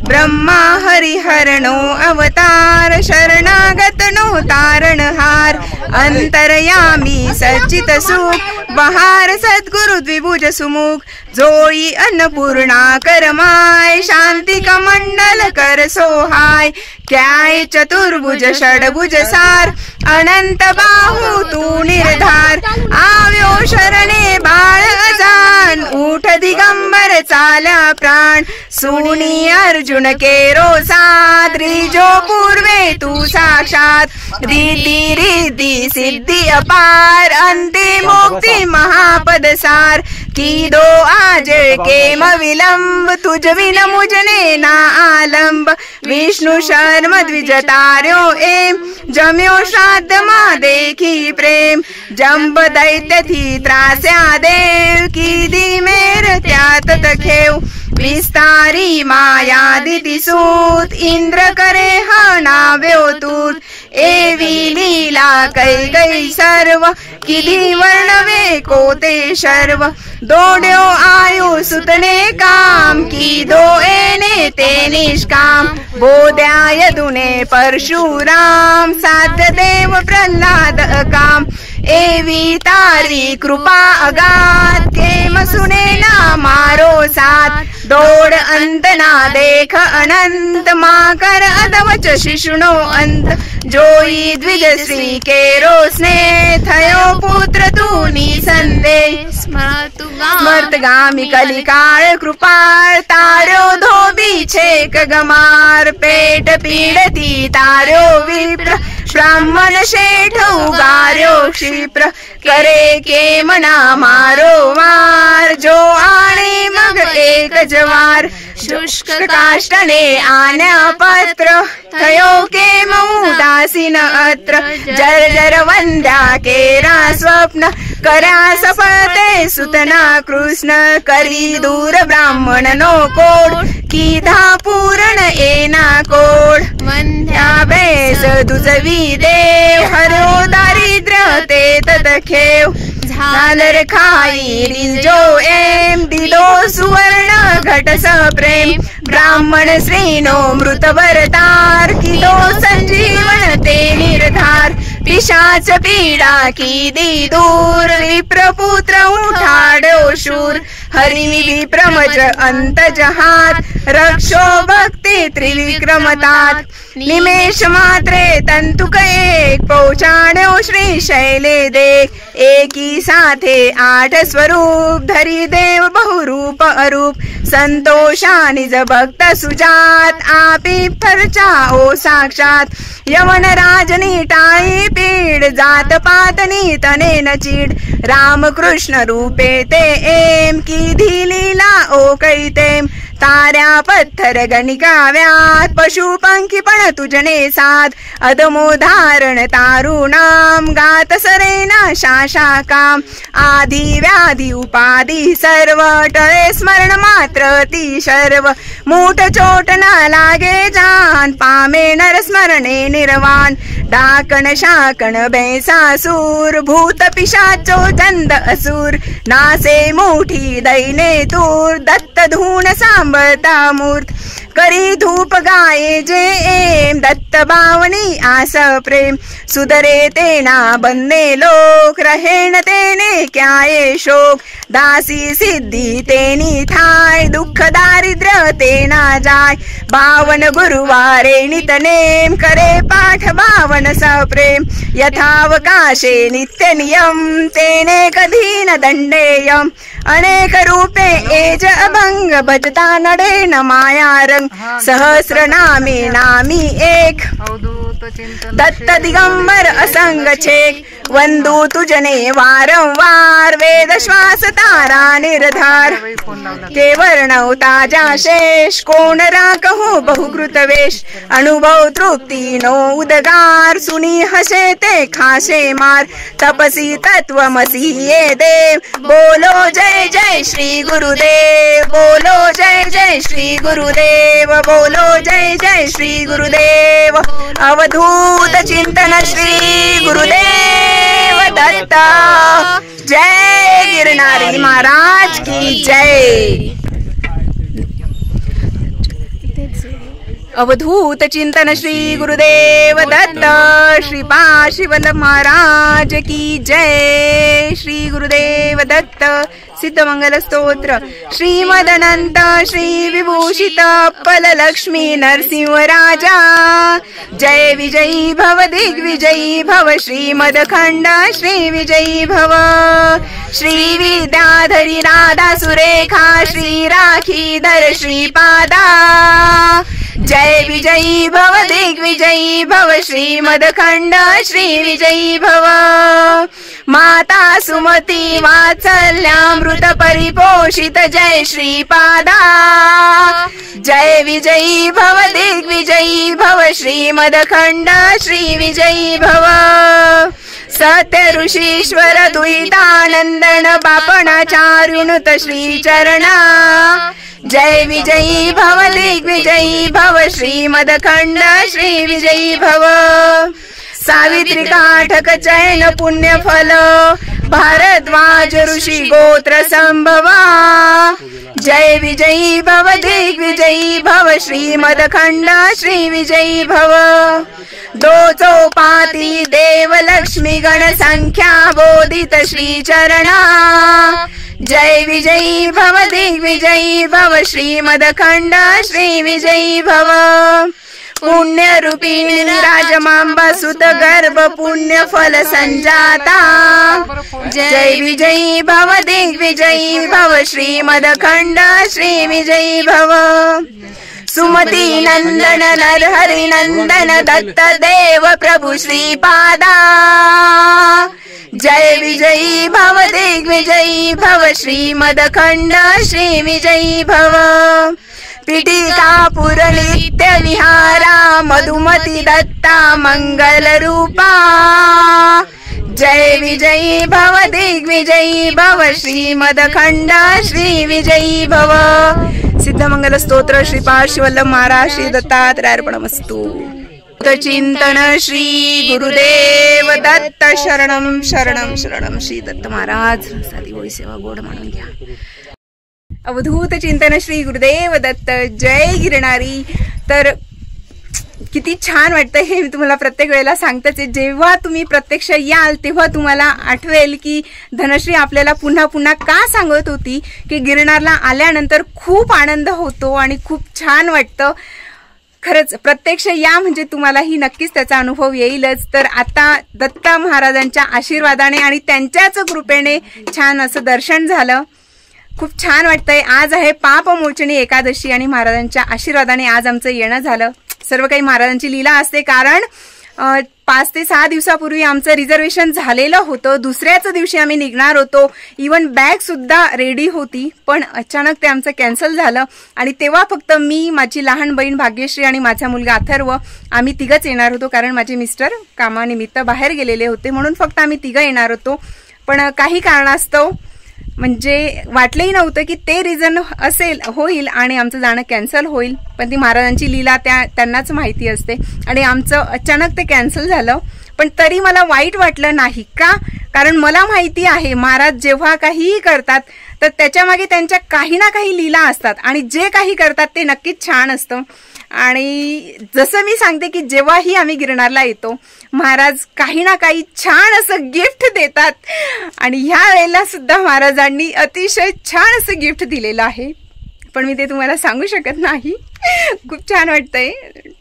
ब्रह्मा हरिहरणो अवतार. शरणागत नो तारणहार. अंतरयामी सच्चित सुख. बहार सद्गुरु द्विभुज सुमुख. जोई अन्नपूर्णा करमाय. शांती कमंडल कर सोहाय. काय चतुर्भुज षडभुज सार. अनंत बाहू तू निर्धार. आव्यो शरणे बाळ अजान. उठ दिगंबर चाल्या प्राण. सुनी अर्जुन केरो साथ. रिजो पूर्वे तू साक्षात. रिद्धी रिद्धी सिद्धी अपार. अंतिम मुक्ती महापद सार. की दो आज केम विलंब. तुझ विन मुझने ना आलंब. विष्णु शर्म द्विज तार्यो एम. जम्यो श्राद्ध मा देखी प्रेम. जंब दैत्य थी त्रास्या देव. की दी मेर त्यात तखेव. विस्तारी माया दिती सूत. इंद्र करे हा नाव्यो तूत. एवी लीला कैगई सर्व किधी वर्णवे कोते शर्व दोड्यो आयु सुतने काम की दो एने ते निष्काम बोध्याय दुने परशुराम साध्य देव प्रल्हाद काम एवी तारी कृपा अगाध केम सुने ना मारो साथ दौड़ अंत ना देख अनंत माँ कर अदवच शिशुनो अंत जोई द्विज श्री केरो स्नेह थयो पुत्र तू निसंदेह स्मर्तगामी कलिकाळ कृपाळ तार्यो धोबी छेक गमार पेट पीडती तार्यो विप्र ब्राह्मण शेठ उगार्यो क्षिप्र करे के मना मारो वार जो आणि मग एक जवार शुष्क काष्टने आण्या पत्र थयो के उदासीन अत्र जर जर वंद्या केरा स्वप्न करा सफळते सुतना कृष्ण करी दूर ब्राह्मण नो कोड किधा पूर्ण येना कोड वंद्या बेस दुजवी देव हरो दारिद्र्य ते ततखेव झालर खाई रिंजो एम दिलो सुवर्ण घटस प्रेम ब्राह्मण श्रीनो मृत भरतार किलो संजीवन ते निर्धार पिशाच पीडा की दी दूर विप्रपुत्र उठाडो शूर हरि विप्रमज अंत जहात रक्षो भक्ती त्रिविक्रमतात निमेष मात्रे तंतुक एक पहुंचाड्यो श्री शैले देख एकी साथे 8 स्वरूप धरी देव बहुरूप अरूप संतोषा निज भक्त सुजात आपी फरचा ओ साक्षात यवन राजनी टाळी पीड जात पातनी तने न चीड राम कृष्ण रूपे ते एम की लीला ओ कैतेम ताऱ्या पत्थर गणिका व्यात पशु पंखी पण तुझने साध अदमो धारण तारुणाम गात सरेना शाशा काम आधी व्याधी उपाधी सर्व टळे स्मरण मात्र ती शर्व मूठ चोट ना लागे जान पामे नर स्मरणे निर्वाण डाकण शाकण बैसासूर भूत पिशाचो चंद असुर नासे मोठी दैने तूर दत्त धून सांभळता मूर्त करी धूप गाये जे एम दत्त बावनी आस प्रेम सुधरे तेना बंदे लोक रहेण तेने क्याये शोक दासी सिद्धी तेनी थाय दुःख दारिद्र्य तेना जाय 52 गुरुवारे नितनेम करे पाठ 52 सप्रेम यथावकाशे नित्य नियम तेने कधी न दंडेयम अनेक रूपे एज अभंग भजता नडे न माया रंग सहस्र नामे नामी एक दत्त दिगंबर असंग छेक वंदू तुझने वारंवार वेद श्वास तारा निर्धार केवळ ताजा शेष कोण राकहो बहुकृत वेश अनुभव तृप्ती नो उदगार सुनी हसे ते खासे मार तपसी तत्वमसी ये देव बोलो जय जय श्री गुरुदेव बोलो जय जय श्री गुरुदेव बोलो जय जय श्री गुरुदेव अवधूत चिंतन श्री गुरुदेव दत्त जय गिरनारी महाराज की जय। अवधूत चिंतन श्री गुरुदेव दत्त श्रीपा शिवल महाराज की जय। श्री गुरुदेव दत्त सिद्ध मंगल स्तोत्र श्रीमदनंत श्री विभूषित पल लक्ष्मी नरसिंह राजा जय विजयी भव दिग्विजयी भव श्रीमदखंड श्री विजयी भव श्री विद्याधरी राधा सुरेखा श्री राखीधर श्रीपादा जय विजयी भव दिग्विजयी भव श्रीमदखंड श्री विजयी भव माता सुमती वात्सल्यामृत परिपोषित जय श्रीपादा जय विजयी भव दिग्विजयी भव श्रीमदखंड श्री विजयी भव सत्य ऋषीश्वर दुहितानंदन बापणाचारुनुत श्री चरणा जय विजयी भव दिग्विजयी भव श्रीमदखंड श्री विजयी भव सावित्री काठक चैन पुण्य फल भारद्वाज ऋषी गोत्र संभवा जय विजयी भव दिग्विजयी भव श्रीमदखंड श्री विजयी भव दो चौपाती देव लक्ष्मी गण संख्या बोधित श्री चरणा जय विजयी भव दिग्विजयी भव श्रीमदखंड श्री विजयी भव पुण्य रूपिणी राजमांबा सुत गर्भ पुण्य फल संजाता जय विजयी भव दिग्विजयी भव श्रीमदखंड श्री विजयी भव सुमती नंदन नरहरि नंदन दत्त देव प्रभु श्रीपादा जय विजयी भव दिग्विजयी भव श्रीमदखंड श्री विजयी भव पीठिका पुरनित्य विहारा मधुमती दत्ता मंगल रूपा जय विजयी भव दिग्विजयी भव श्रीमदखंड श्री विजयी भव सिद्धमंगल स्तोत्र श्रीपाद शिवल्लभ महाराज श्री दत्तात्रयार्पणमस्तु चिंतन श्री गुरुदेव दत्त शरणम शरणम शरणम श्री दत्त महाराज साधी होई सेवा गोड म्हणून घ्या अवधूत चिंतन श्री गुरुदेव दत्त जय गिरणारी। तर किती छान वाटतं हे मी तुम्हाला प्रत्येक वेळेला सांगतेच, जेव्हा तुम्ही प्रत्यक्ष याल तेव्हा तुम्हाला आठवेल की धनश्री आपल्याला पुन्हा पुन्हा का सांगत होती की गिरणारला आल्यानंतर खूप आनंद होतो आणि खूप छान वाटतं। खरंच प्रत्यक्ष या म्हणजे तुम्हालाही नक्कीच त्याचा अनुभव येईलच। तर आता दत्त महाराजांच्या आशीर्वादाने आणि त्यांच्याच कृपेने छान असं दर्शन झालं, खूप छान वाटतंय। आज आहे पापमोचनी एकादशी आणि महाराजांच्या आशीर्वादाने आज आमचं येणं झालं। सर्व काही महाराजांची लीला असते, कारण 5 ते 6 दिवसापूर्वी आमचं रिझर्वेशन झालेलं होतं, दुसऱ्याच दिवशी आम्ही निघणार होतो, इवन बॅग सुद्धा रेडी होती, पण अचानक ते आमचं कॅन्सल झालं आणि तेव्हा फक्त मी, माझी लहान बहीण भाग्यश्री आणि माझा मुलगा अथर्व आम्ही तिघच येणार होतो, कारण माझे मिस्टर कामानिमित्त बाहेर गेलेले होते, म्हणून फक्त आम्ही तिघं येणार होतो। पण काही कारणास्तव म्हणजे वाटलंही नव्हतं की ते रिझन होईल आणि आमचं जाणं कॅन्सल होईल, पण ती महाराजांची लीला त्यांनाच माहिती असते आणि आमचं अचानक ते कॅन्सल झालं। पण तरी मला वाईट वाटलं नाही का, कारण मला माहिती आहे महाराज जेव्हा काहीही करतात तर त्याच्यामागे त्यांच्या काही ना काही लीला असतात आणि जे काही करतात ते नक्कीच छान असतं। आणि जसं मी सांगते की जेव्हाही आम्ही गिरणारला येतो महाराज काही ना काही छान असं गिफ्ट देतात आणि ह्या वेळेला सुद्धा महाराजांनी अतिशय छान असं गिफ्ट दिलेलं आहे, पण मी ते तुम्हाला सांगू शकत नाही। खूप छान वाटतंय,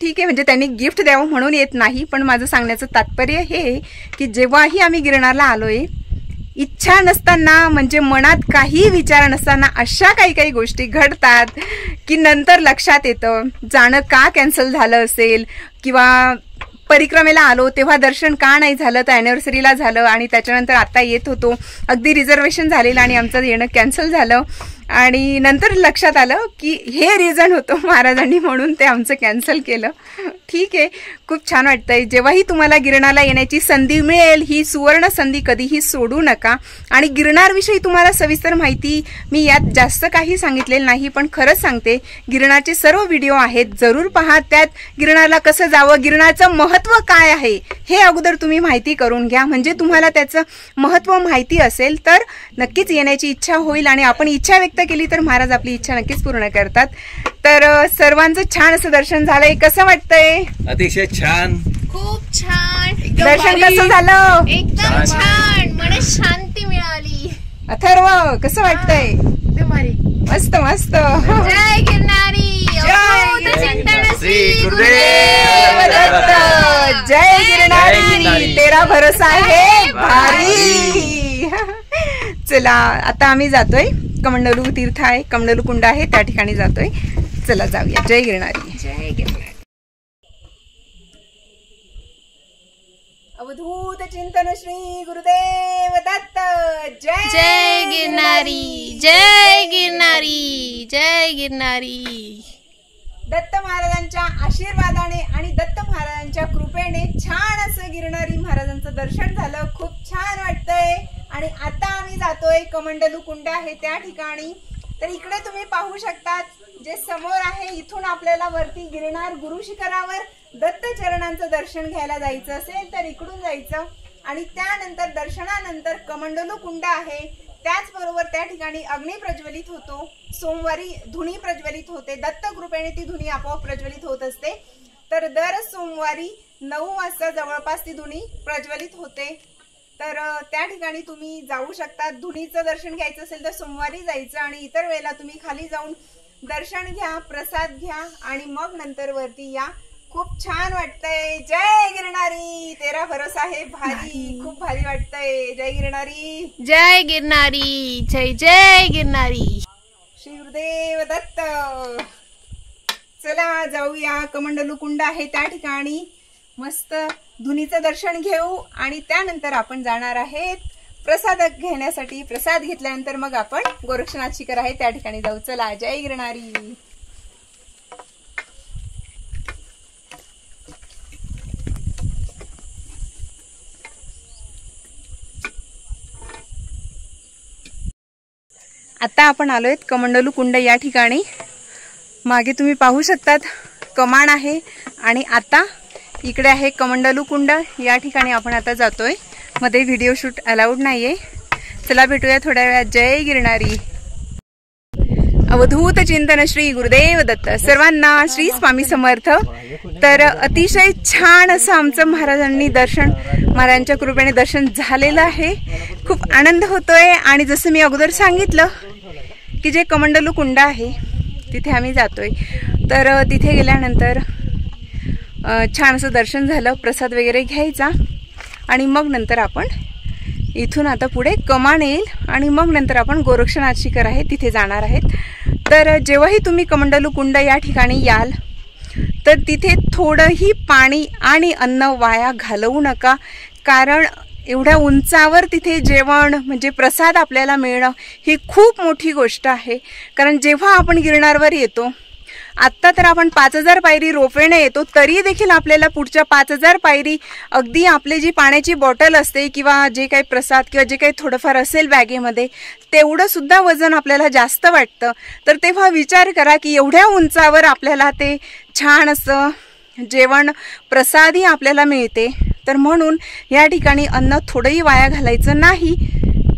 ठीक आहे, म्हणजे त्यांनी गिफ्ट द्यावं म्हणून येत नाही, पण माझं सांगण्याचं तात्पर्य हे की जेव्हाही आम्ही गिरणारला आलोय इच्छा नसताना, म्हणजे मनात काही विचार नसताना अशा काही गोष्टी घडतात की नंतर लक्षात येतं जाणं का कॅन्सल झालं असेल, किंवा परिक्रमेला आलो तेव्हा दर्शन का नाही झालं, तर अॅनिव्हर्सरीला झालं आणि त्याच्यानंतर आता येत होतो, अगदी रिझर्वेशन झालेलं आणि आमचं येणं कॅन्सल झालं आणि नंतर लक्षात आलं की हे रिझन होतं महाराजांनी म्हणून ते आमचं कॅन्सल केलं। ठीक आहे, खूप छान वाटतंय। जेव्हाही तुम्हाला गिरणारला येण्याची संधी मिळेल ही सुवर्ण संधी कधीही सोडू नका। आणि गिरणारविषयी तुम्हाला सविस्तर माहिती मी यात जास्त काही सांगितलेलं नाही, पण खरंच सांगते गिरणारचे सर्व व्हिडिओ आहेत, जरूर पहा, त्यात गिरणारला कसं जावं, गिरणारचं महत्त्व काय आहे हे अगोदर तुम्ही माहिती करून घ्या, म्हणजे तुम्हाला त्याचं महत्त्व माहिती असेल तर नक्कीच येण्याची इच्छा होईल आणि आपण इच्छा व्यक्त केली तर महाराज आपली इच्छा नक्कीच पूर्ण करतात। तर सर्वांचं छान असं दर्शन झालंय, कसं वाटतंय? अतिशय छान, खूप छान, दर्शन कसं झालं? एकदम छान, मनात शांती मिळाली। अथर्व कसं वाटतंय? मस्त मस्त। जय गिरणारी, जय चिंतन श्री गुरुदेव दत्त, जय गिरणारी, तेरा भरोसा है भारी। चला आता आम्ही जातोय, कमंडलू तीर्थ आहे, कमंडलू कुंड आहे, त्या ठिकाणी जातोय, चला जाऊया। जय गिरणारी, जय गिरणारी। अवधूत चिंतन श्री गुरुदेव दत्त, जय गिरणारी, जय गिरणारी, जय गिरणारी। दत्त महाराजांच्या आशीर्वादाने आणि दत्त महाराजांच्या कृपेने छान असं गिरणारी महाराजांचं दर्शन झालं, खूप छान वाटतंय। आणि आता आम्ही जातोय कमंडलू कुंड आहे त्या ठिकाणी, तर इकडे तुम्ही पाहू शकतात जे समोर आहे, इथून आपल्याला वरती गिरणार गुरु शिखरावर दत्त चरणांचं दर्शन घ्यायला जायचं असेल तर इकडून जायचं आणि त्यानंतर दर्शनानंतर कमंडलू कुंड आहे, त्याचबरोबर त्या ठिकाणी अग्नी प्रज्वलित होतो, सोमवारी धुनी प्रज्वलित होते, दत्त कृपेने ती धुनी आपोआप प्रज्वलित होत असते। तर दर सोमवारी 9 वाजता जवळपास ती धुनी प्रज्वलित होते। तर त्या ठिकाणी तुम्ही जाऊ शकता। धुनीचं दर्शन घ्यायचं असेल तर सोमवारी जायचं आणि इतर वेळेला तुम्ही खाली जाऊन दर्शन घ्या, प्रसाद घ्या आणि मग नंतर वरती या। खूप छान वाटतंय। जय गिरणारी, तेरा भरोसा है भारी, खूप भारी वाटतंय। जय गिरणारी, जय गिरनारी, जय जय गिरनारी। श्री गुरुदेव दत्त। चला जाऊया, कमंडलू कुंड आहे त्या ठिकाणी मस्त धुनीचं दर्शन घेऊ आणि त्यानंतर आपण जाणार आहेत प्रसाद घेण्यासाठी। प्रसाद घेतल्यानंतर मग आपण गोरक्षनाथ शिखर आहे त्या ठिकाणी जाऊ। चला, जय गिरणारी। आता आपण आलोय कमंडलू कुंड या ठिकाणी। मागे तुम्ही पाहू शकतात कमान आहे आणि आता इकडे आहे कमंडलू कुंड। या ठिकाणी आपण आता जातोय, मध्ये व्हिडिओ शूट अलाउड नाहीये। चला भेटूया थोड्या वेळात। जय गिरणारी। अवधूत चिंतन श्री गुरुदेव दत्त। सर्वांना श्री स्वामी समर्थ। तर अतिशय छान असं आमचं महाराजांनी दर्शन, महाराजांच्या कृपेने दर्शन झालेलं आहे। खूप आनंद होतोय आणि जसं मी अगोदर सांगितलं की जे कमंडलू कुंड आहे तिथे आम्ही जातोय। तर तिथे गेल्यानंतर छान असं दर्शन झालं, प्रसाद वगैरे घ्यायचा आणि मग नंतर आपण इथून आता पुढे कमान येईल आणि मग नंतर आपण गोरक्षनाथ शिखर आहे तिथे जाणार आहेत। तर जेव्हाही तुम्ही कमंडलू कुंड या ठिकाणी याल तर तिथे थोडंही पाणी आणि अन्न वाया घालवू नका, कारण एवढ्या उंचावर तिथे जेवण म्हणजे प्रसाद आपल्याला मिळणं ही खूप मोठी गोष्ट आहे। कारण जेव्हा आपण गिरणारवर येतो, आत्ता तर आपण 5000 पायरी रोपवेने येतो, तरी देखील आपल्याला पुढच्या 5000 पायरी अगदी आपली जी पाण्याची बॉटल असते किंवा जे काही प्रसाद किंवा जे काही थोडंफार असेल बॅगेमध्ये तेवढं सुद्धा वजन आपल्याला जास्त वाटतं। तर तेव्हा विचार करा की एवढ्या उंचावर आपल्याला ते छान असं जेवण प्रसादही आपल्याला मिळते। तर म्हणून या ठिकाणी अन्न थोडंही वाया घालायचं नाही।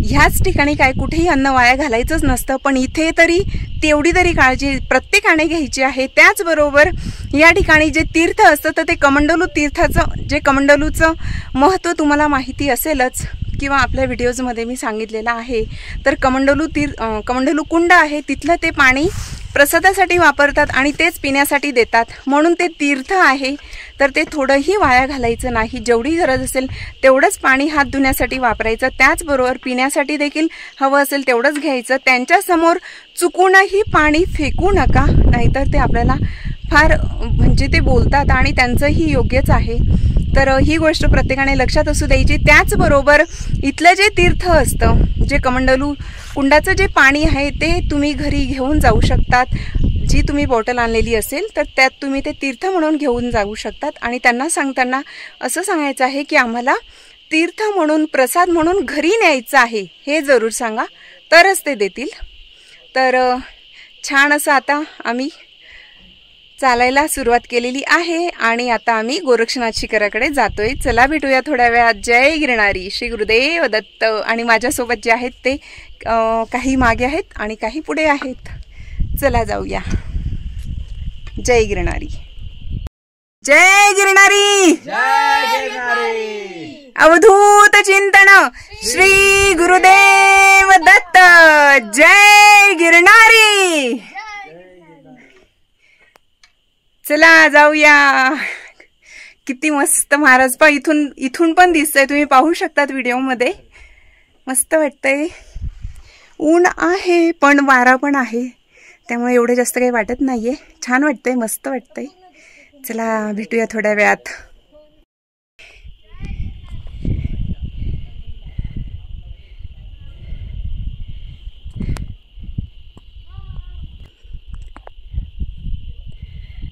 ह्याच ठिकाणी काय कुठेही अन्न वाया घालायचंच नसतं, पण इथे तरी तेवढी तरी काळजी प्रत्येकाने घ्यायची आहे। त्याचबरोबर या ठिकाणी जे तीर्थ असतं तर ते कमंडलू तीर्थाचं, जे कमंडलूचं महत्त्व तुम्हाला माहिती असेलच किंवा आपल्या व्हिडिओजमध्ये मी सांगितलेलं आहे। तर कमंडलू कुंड आहे, तिथलं ते पाणी प्रसादासाठी वापरतात आणि तेच पिण्यासाठी देतात, म्हणून ते तीर्थ आहे। तर ते थोडंही वाया घालायचं नाही, जेवढी गरज असेल तेवढंच पाणी हात धुण्यासाठी वापरायचं, त्याचबरोबर पिण्यासाठी देखील हवं असेल तेवढंच घ्यायचं। त्यांच्यासमोर चुकूनही पाणी फेकू नका, नाहीतर ते आपल्याला फार म्हणजे ते बोलतात आणि त्यांचंही योग्यच आहे। तर ही गोष्ट प्रत्येकाने लक्षात असू द्यायची। त्याचबरोबर इथलं जे तीर्थ असतं, जे कमंडलू कुंडाचं जे पाणी आहे ते तुम्ही घरी घेऊन जाऊ शकतात। जी तुम्ही बॉटल आणलेली असेल तर त्यात तुम्ही ते तीर्थ म्हणून घेऊन जाऊ शकतात आणि त्यांना सांगताना असं सांगायचं आहे की आम्हाला तीर्थ म्हणून, प्रसाद म्हणून घरी न्यायचं आहे, हे जरूर सांगा, तरच ते देतील। तर छान असं आता आम्ही चालायला सुरुवात केलेली आहे आणि आता आम्ही गोरक्षनाथ शिखराकडे जातोय। चला भेटूया थोड्या वेळात। जय गिरणारी, श्री गुरुदेव दत्त। आणि माझ्यासोबत जे आहेत ते काही मागे आहेत आणि काही पुढे आहेत। चला जाऊया। जय गिरणारी, जय गिरणारी, अवधूत चिंतन श्री गुरुदेव दत्त। जय गिरणारी। चला जाऊया। किती मस्त महाराज पा इथून पण दिसतंय, तुम्ही पाहू शकतात व्हिडिओमध्ये। मस्त वाटतंय, ऊन आहे पण वारा पण आहे, त्यामुळे एवढं जास्त काही वाटत नाहीये। छान वाटतंय, मस्त वाटतंय। चला भेटूया थोड्या वेळात।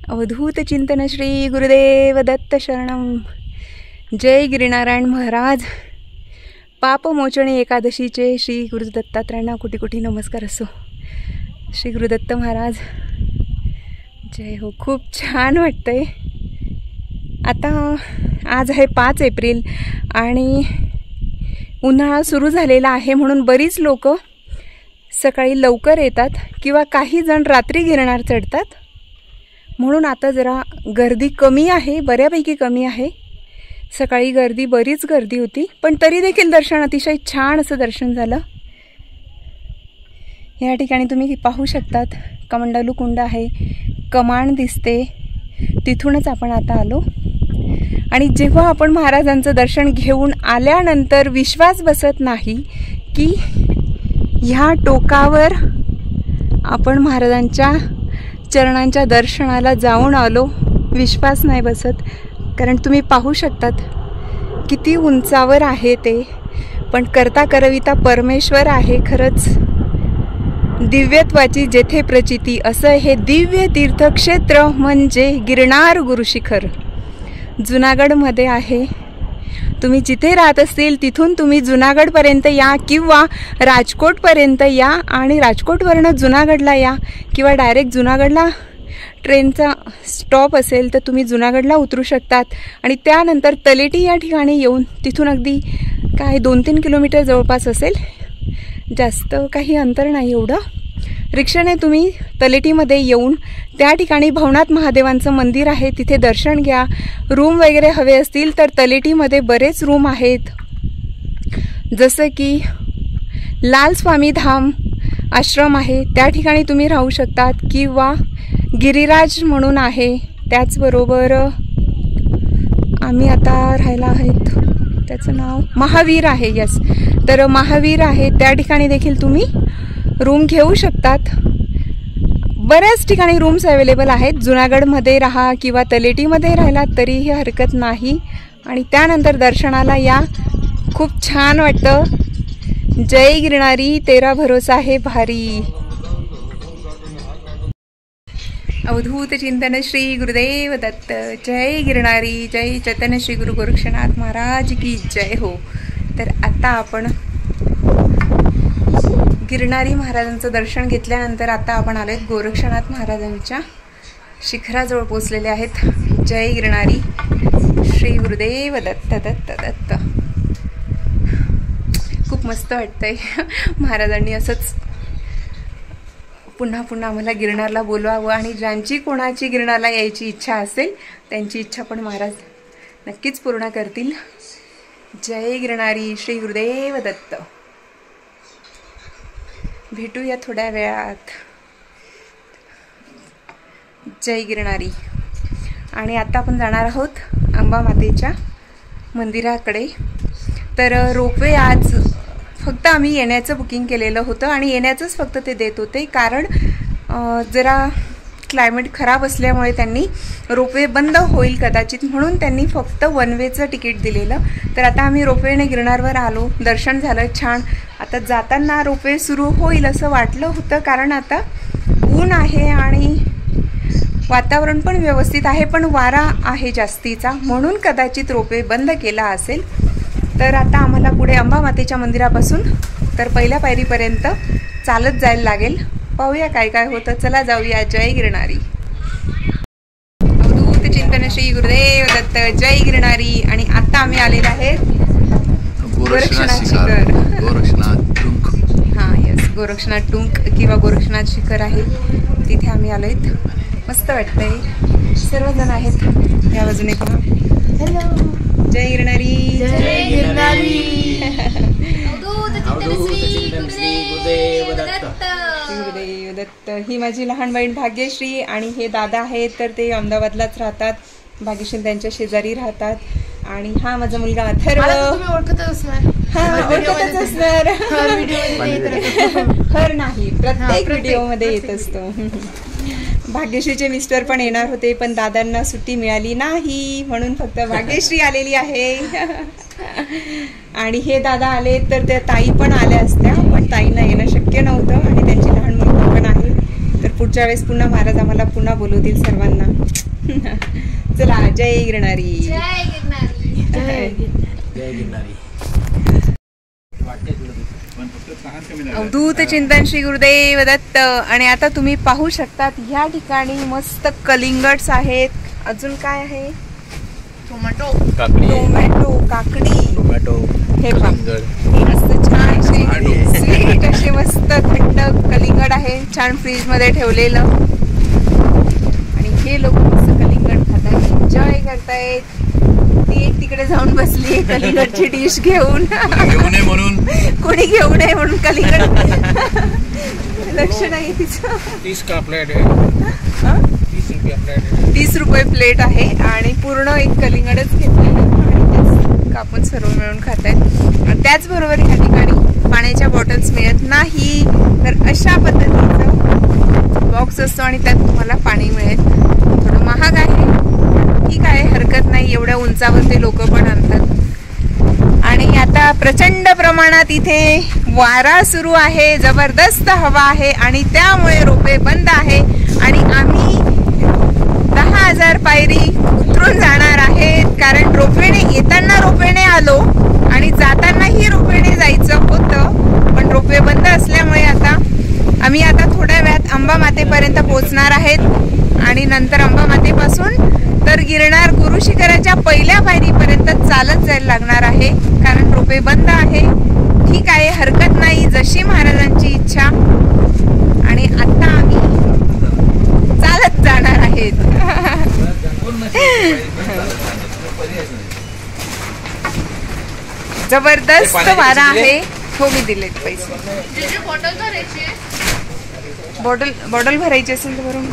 अवधूत चिंतन श्री गुरुदेव दत्त शरणम। जय गिरिनारायण महाराज। पापमोचणी एकादशीचे श्री गुरुदत्तात्रयांना कोटी कोटी नमस्कार असो। श्री गुरुदत्त महाराज जय हो। खूप छान वाटतंय, आता आज आहे 5 एप्रिल आणि उन्हाळा सुरू झालेला आहे, म्हणून बरीच लोक सकाळी लवकर येतात किंवा काही जण रात्री गिरनार चढतात. म्हणून आता जरा गर्दी कमी आहे, बऱ्यापैकी कमी आहे. सकाळी बरीच गर्दी होती, पण तरी देखील दर्शन अतिशय छान असं दर्शन झालं. या ठिकाणी तुम्ही पाहू शकतात कमंडलू कुंड आहे, कमान दिसते, तिथूनच आपण आता आलो. आणि जेव्हा आपण महाराजांचं दर्शन घेऊन आल्यानंतर विश्वास बसत नाही की ह्या टोकावर आपण महाराजांच्या चरणांच्या दर्शनाला जाऊन आलो. विश्वास नाही बसत, कारण तुम्ही पाहू शकतात किती उंचावर आहे ते. पण करता करविता परमेश्वर आहे. खरंच दिव्यत्वाची जेथे प्रचिती असं हे दिव्य तीर्थक्षेत्र म्हणजे गिरनार गुरुशिखर जुनागडमध्ये आहे. तुम्ही जिथे राहत असतील तिथून तुम्ही जुनागडपर्यंत या किंवा राजकोटपर्यंत या आणि राजकोटवरनं जुनागडला या किंवा डायरेक्ट जुनागडला ट्रेनचा स्टॉप असेल तर तुम्ही जुनागडला उतरू शकतात आणि त्यानंतर तलेटी या ठिकाणी येऊन तिथून अगदी काय 2-3 किलोमीटर जवळपास असेल, जास्त काही अंतर नाही एवढं. रिक्षाने तुम्ही तलेटीमध्ये येऊन त्या ठिकाणी भवनाथ महादेवांचं मंदिर आहे, तिथे दर्शन घ्या. रूम वगैरे हवे असतील तर तलेटीमध्ये बरेच रूम आहेत, जसं की लाल स्वामी धाम आश्रम आहे त्या ठिकाणी तुम्ही राहू शकतात किंवा गिरिराज म्हणून आहे. त्याचबरोबर आम्ही आता राहायला आहेत, त्याचं नाव महावीर आहे. यस, तर महावीर आहे त्या ठिकाणी देखील तुम्ही रूम घेऊ शकतात. बऱ्याच ठिकाणी रूम्स अवेलेबल आहेत. जुनागडमध्ये राहा किंवा तलेटीमध्ये राहिलात तरीही हरकत नाही. आणि त्यानंतर दर्शनाला या, खूप छान वाटतं. जय गिरणारी तेरा भरोसा है भारी. अवधूत चिंतन श्री गुरुदेव दत्त. जय गिरणारी, जय चैतन्य श्री गुरु गोरक्षनाथ महाराज की जय हो. तर आता आपण गिरणारी महाराजांचं दर्शन घेतल्यानंतर आता आपण आलो आहेत गोरक्षनाथ महाराजांच्या शिखराजवळ पोचलेले आहेत. जय गिरणारी, श्री गुरुदेव दत्त दत्त दत्त. खूप मस्त वाटतंय. महाराजांनी असंच पुन्हा पुन्हा आम्हाला गिरणारला बोलवावं आणि ज्यांची कोणाची गिरणारला यायची इच्छा असेल त्यांची इच्छा पण महाराज नक्कीच पूर्ण करतील. जय गिरणारी, श्री गुरुदेव दत्त. भेटूया थोड्या वेळात. जय गिरणारी. आणि आता आपण जाणार आहोत अंबामातेच्या मंदिराकडे. तर रोपवे आज फक्त आम्ही येण्याचं बुकिंग केलेलं होतं आणि येण्याचंच फक्त ते देत होते, कारण जरा क्लायमेट खराब असल्यामुळे त्यांनी रोपवे बंद होईल कदाचित म्हणून त्यांनी फक्त वन वेचं तिकीट दिलेलं. तर आता आम्ही रोपवेने गिरणारवर आलो, दर्शन झालं छान. आता जाताना रोपवे सुरू होईल असं वाटलं होतं, कारण आता ऊन आहे आणि वातावरण पण व्यवस्थित आहे, पण वारा आहे जास्तीचा, म्हणून कदाचित रोपवे बंद केला असेल. तर आता आम्हाला पुढे अंबामातेच्या मंदिरापासून तर पहिल्या पायरीपर्यंत चालत जायला लागेल. पाहूया काय काय होतं. चला जाऊया. जय गिरणारी. अवधूत चिंतन श्री गुरुदेव दत्त. जय गिरणारी. आणि आता आम्ही आलेलो आहेत गोरक्षनाथ शिखर. हां यस, गोरक्षनाथ टुंक किंवा गोरक्षनाथ शिखर आहे, तिथे आम्ही आलो आहेत. मस्त वाटतंय. सर्वजण आहेत या बाजूने पहा. हॅलो. जय गिरणारी. जय गिरणारी. गुरुदेव दत्त. ही माझी लहान बहीण भाग्यश्री आणि हे दादा आहेत, तर ते अहमदाबादलाच राहतात. भाग्यश्री त्यांच्या शेजारी राहतात. आणि हा माझा मुलगा अथर्व. ओळखतच असणार. हा ओळखतच असणार. हर नाही, प्रत्येक व्हिडिओमध्ये येत असतो. भाग्यश्रीचे मिस्टर पण येणार होते, पण दादांना सुट्टी मिळाली नाही, म्हणून फक्त भाग्यश्री आलेली आहे. आणि हे दादा आले तर त्या ताई पण आल्या असत्या, पण ताईंना येणं शक्य नव्हतं आणि त्यांची लहान मुलगी पण आहे. तर पुढच्या वेळेस पुन्हा महाराज आम्हाला पुन्हा बोलवतील सर्वांना. चला. जय गिरणारी. जय गिरणारी. जय गिरणारी. अवधूत चिंतन श्री गुरुदेव दत्त. आणि आता तुम्ही पाहू शकतात ह्या ठिकाणी मस्त कलिंगड्स आहेत. अजून काय आहे? काकडी टोमॅटो, काकडी, टोमॅटो हे पहा. कलिंगड हे मस्त छान आणि स्वीट असे मस्त थंड कलिंगड आहे, छान फ्रीज मध्ये ठेवलेलं. आणि हे लोक मस्त कलिंगड खातायत, एन्जॉय करतायत. ती एक तिकडे जाऊन बसली कलिंगडची डिश घेऊन. घेऊ नये म्हणून कोणी घेऊ नये म्हणून कलिंगड लक्ष नाही तिचं. 30 का प्लेट है 30 रुपया प्लेट है 30 रुपये प्लेट आहे आणि पूर्ण एक कलिंगडच घेतलेलं आणि तेच कापून सर्व मिळून खातायत. आणि त्याचबरोबर ह्या ठिकाणी पाण्याच्या बॉटल्स मिळत नाही, तर अशा पद्धतीचं बॉक्स असतो आणि त्यात तुम्हाला पाणी मिळेल. थोडं महाग आहे, ठीक आहे, हरकत नाही, एवढ्या उंचावर ते लोक पण आणतात. आणि आता प्रचंड प्रमाणात इथे वारा सुरू आहे, जबरदस्त हवा आहे आणि त्यामुळे रोपे बंद आहे आणि आम्ही 10,000 पायरी उतरून जाणार आहेत. कारण रोपवेने येताना रोपवेने आलो आणि जातानाही रोपवेने जायचं होतं, पण रोपवे बंद असल्यामुळे आम्ही आता थोड्या वेळात अंबा मातेपर्यंत पोहोचणार आहेत आणि नंतर अंबा मातेपासून तर गिरनार गुरु शिखराच्या पहिल्या पायरीपर्यंत चालत जायला लागणार आहे, कारण रोपे बंद आहे. ठीक आहे, हरकत नाही, जशी महाराजांची इच्छा. आणि आता आम्ही चालत जाणार आहेत. जबरदस्त वारा आहे. हो, मी दिलेत पैसे. बॉटल भरायची असेल तर भरून.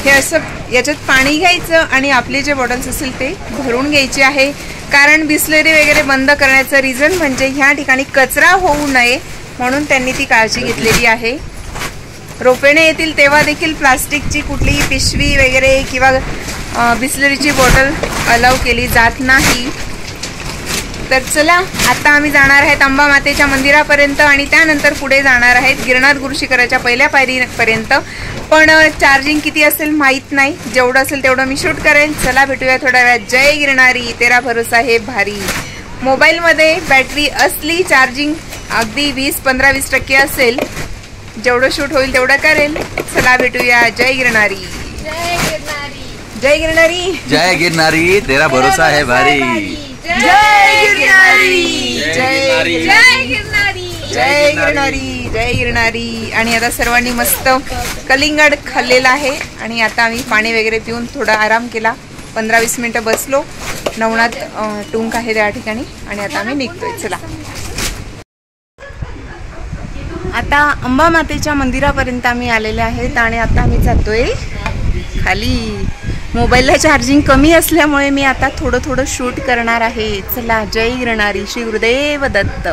हे असं याच्यात पाणी घ्यायचं आणि आपले जे बॉटल्स असेल ते भरून घ्यायचे आहे. कारण बिस्लरी वगैरे बंद करण्याचं रिझन म्हणजे ह्या ठिकाणी कचरा होऊ नये म्हणून त्यांनी ती काळजी घेतलेली आहे. रोपेने येतील तेव्हा देखील प्लास्टिकची कुठलीही पिशवी वगैरे किंवा बिस्लरीची बॉटल अलाव केली जात नाही. तर चला, आता आम्ही जाणार आहेत अंबा मातेच्या मंदिरापर्यंत आणि त्यानंतर पुढे जाणार आहेत गिरनार गुरु शिखराच्या पहिल्या पायरीपर्यंत. पण चार्जिंग किती असेल माहीत नाही, जेवढं असेल तेवढं मी शूट करेल. चला, भेटूया थोड्या वेळात. जय गिरनारी, तेरा भरोसा है भारी. मोबाईलमध्ये बॅटरी असली, चार्जिंग अगदी 20-15-20% असेल, जेवढं शूट होईल तेवढं करेल. चला, भेटूया. जय गिरनारी. जय गिरनारी. जय गिरनारी, तेरा भरोसा है भारी. जय गिरनारी. जय गिरनारी. जय गिरनारी. जय गिरनारी. आणि आता सर्वांनी मस्त कलिंगड खाल्लेला आहे आणि आता आम्ही पाणी वगैरे पिऊन थोडा आराम केला. 15-20 मिनिटं बसलो. नवनाथ टुंक आहे त्या ठिकाणी आणि आता आम्ही निघतोय. चला, आता अंबा मातेच्या मंदिरापर्यंत आम्ही आलेले आहेत आणि आता आम्ही जातोय खाली. मोबाईलला चार्जिंग कमी असल्यामुळे मी आता थोडं शूट करणार आहे. चला, जय गिरनारी, श्री गुरुदेव दत्त.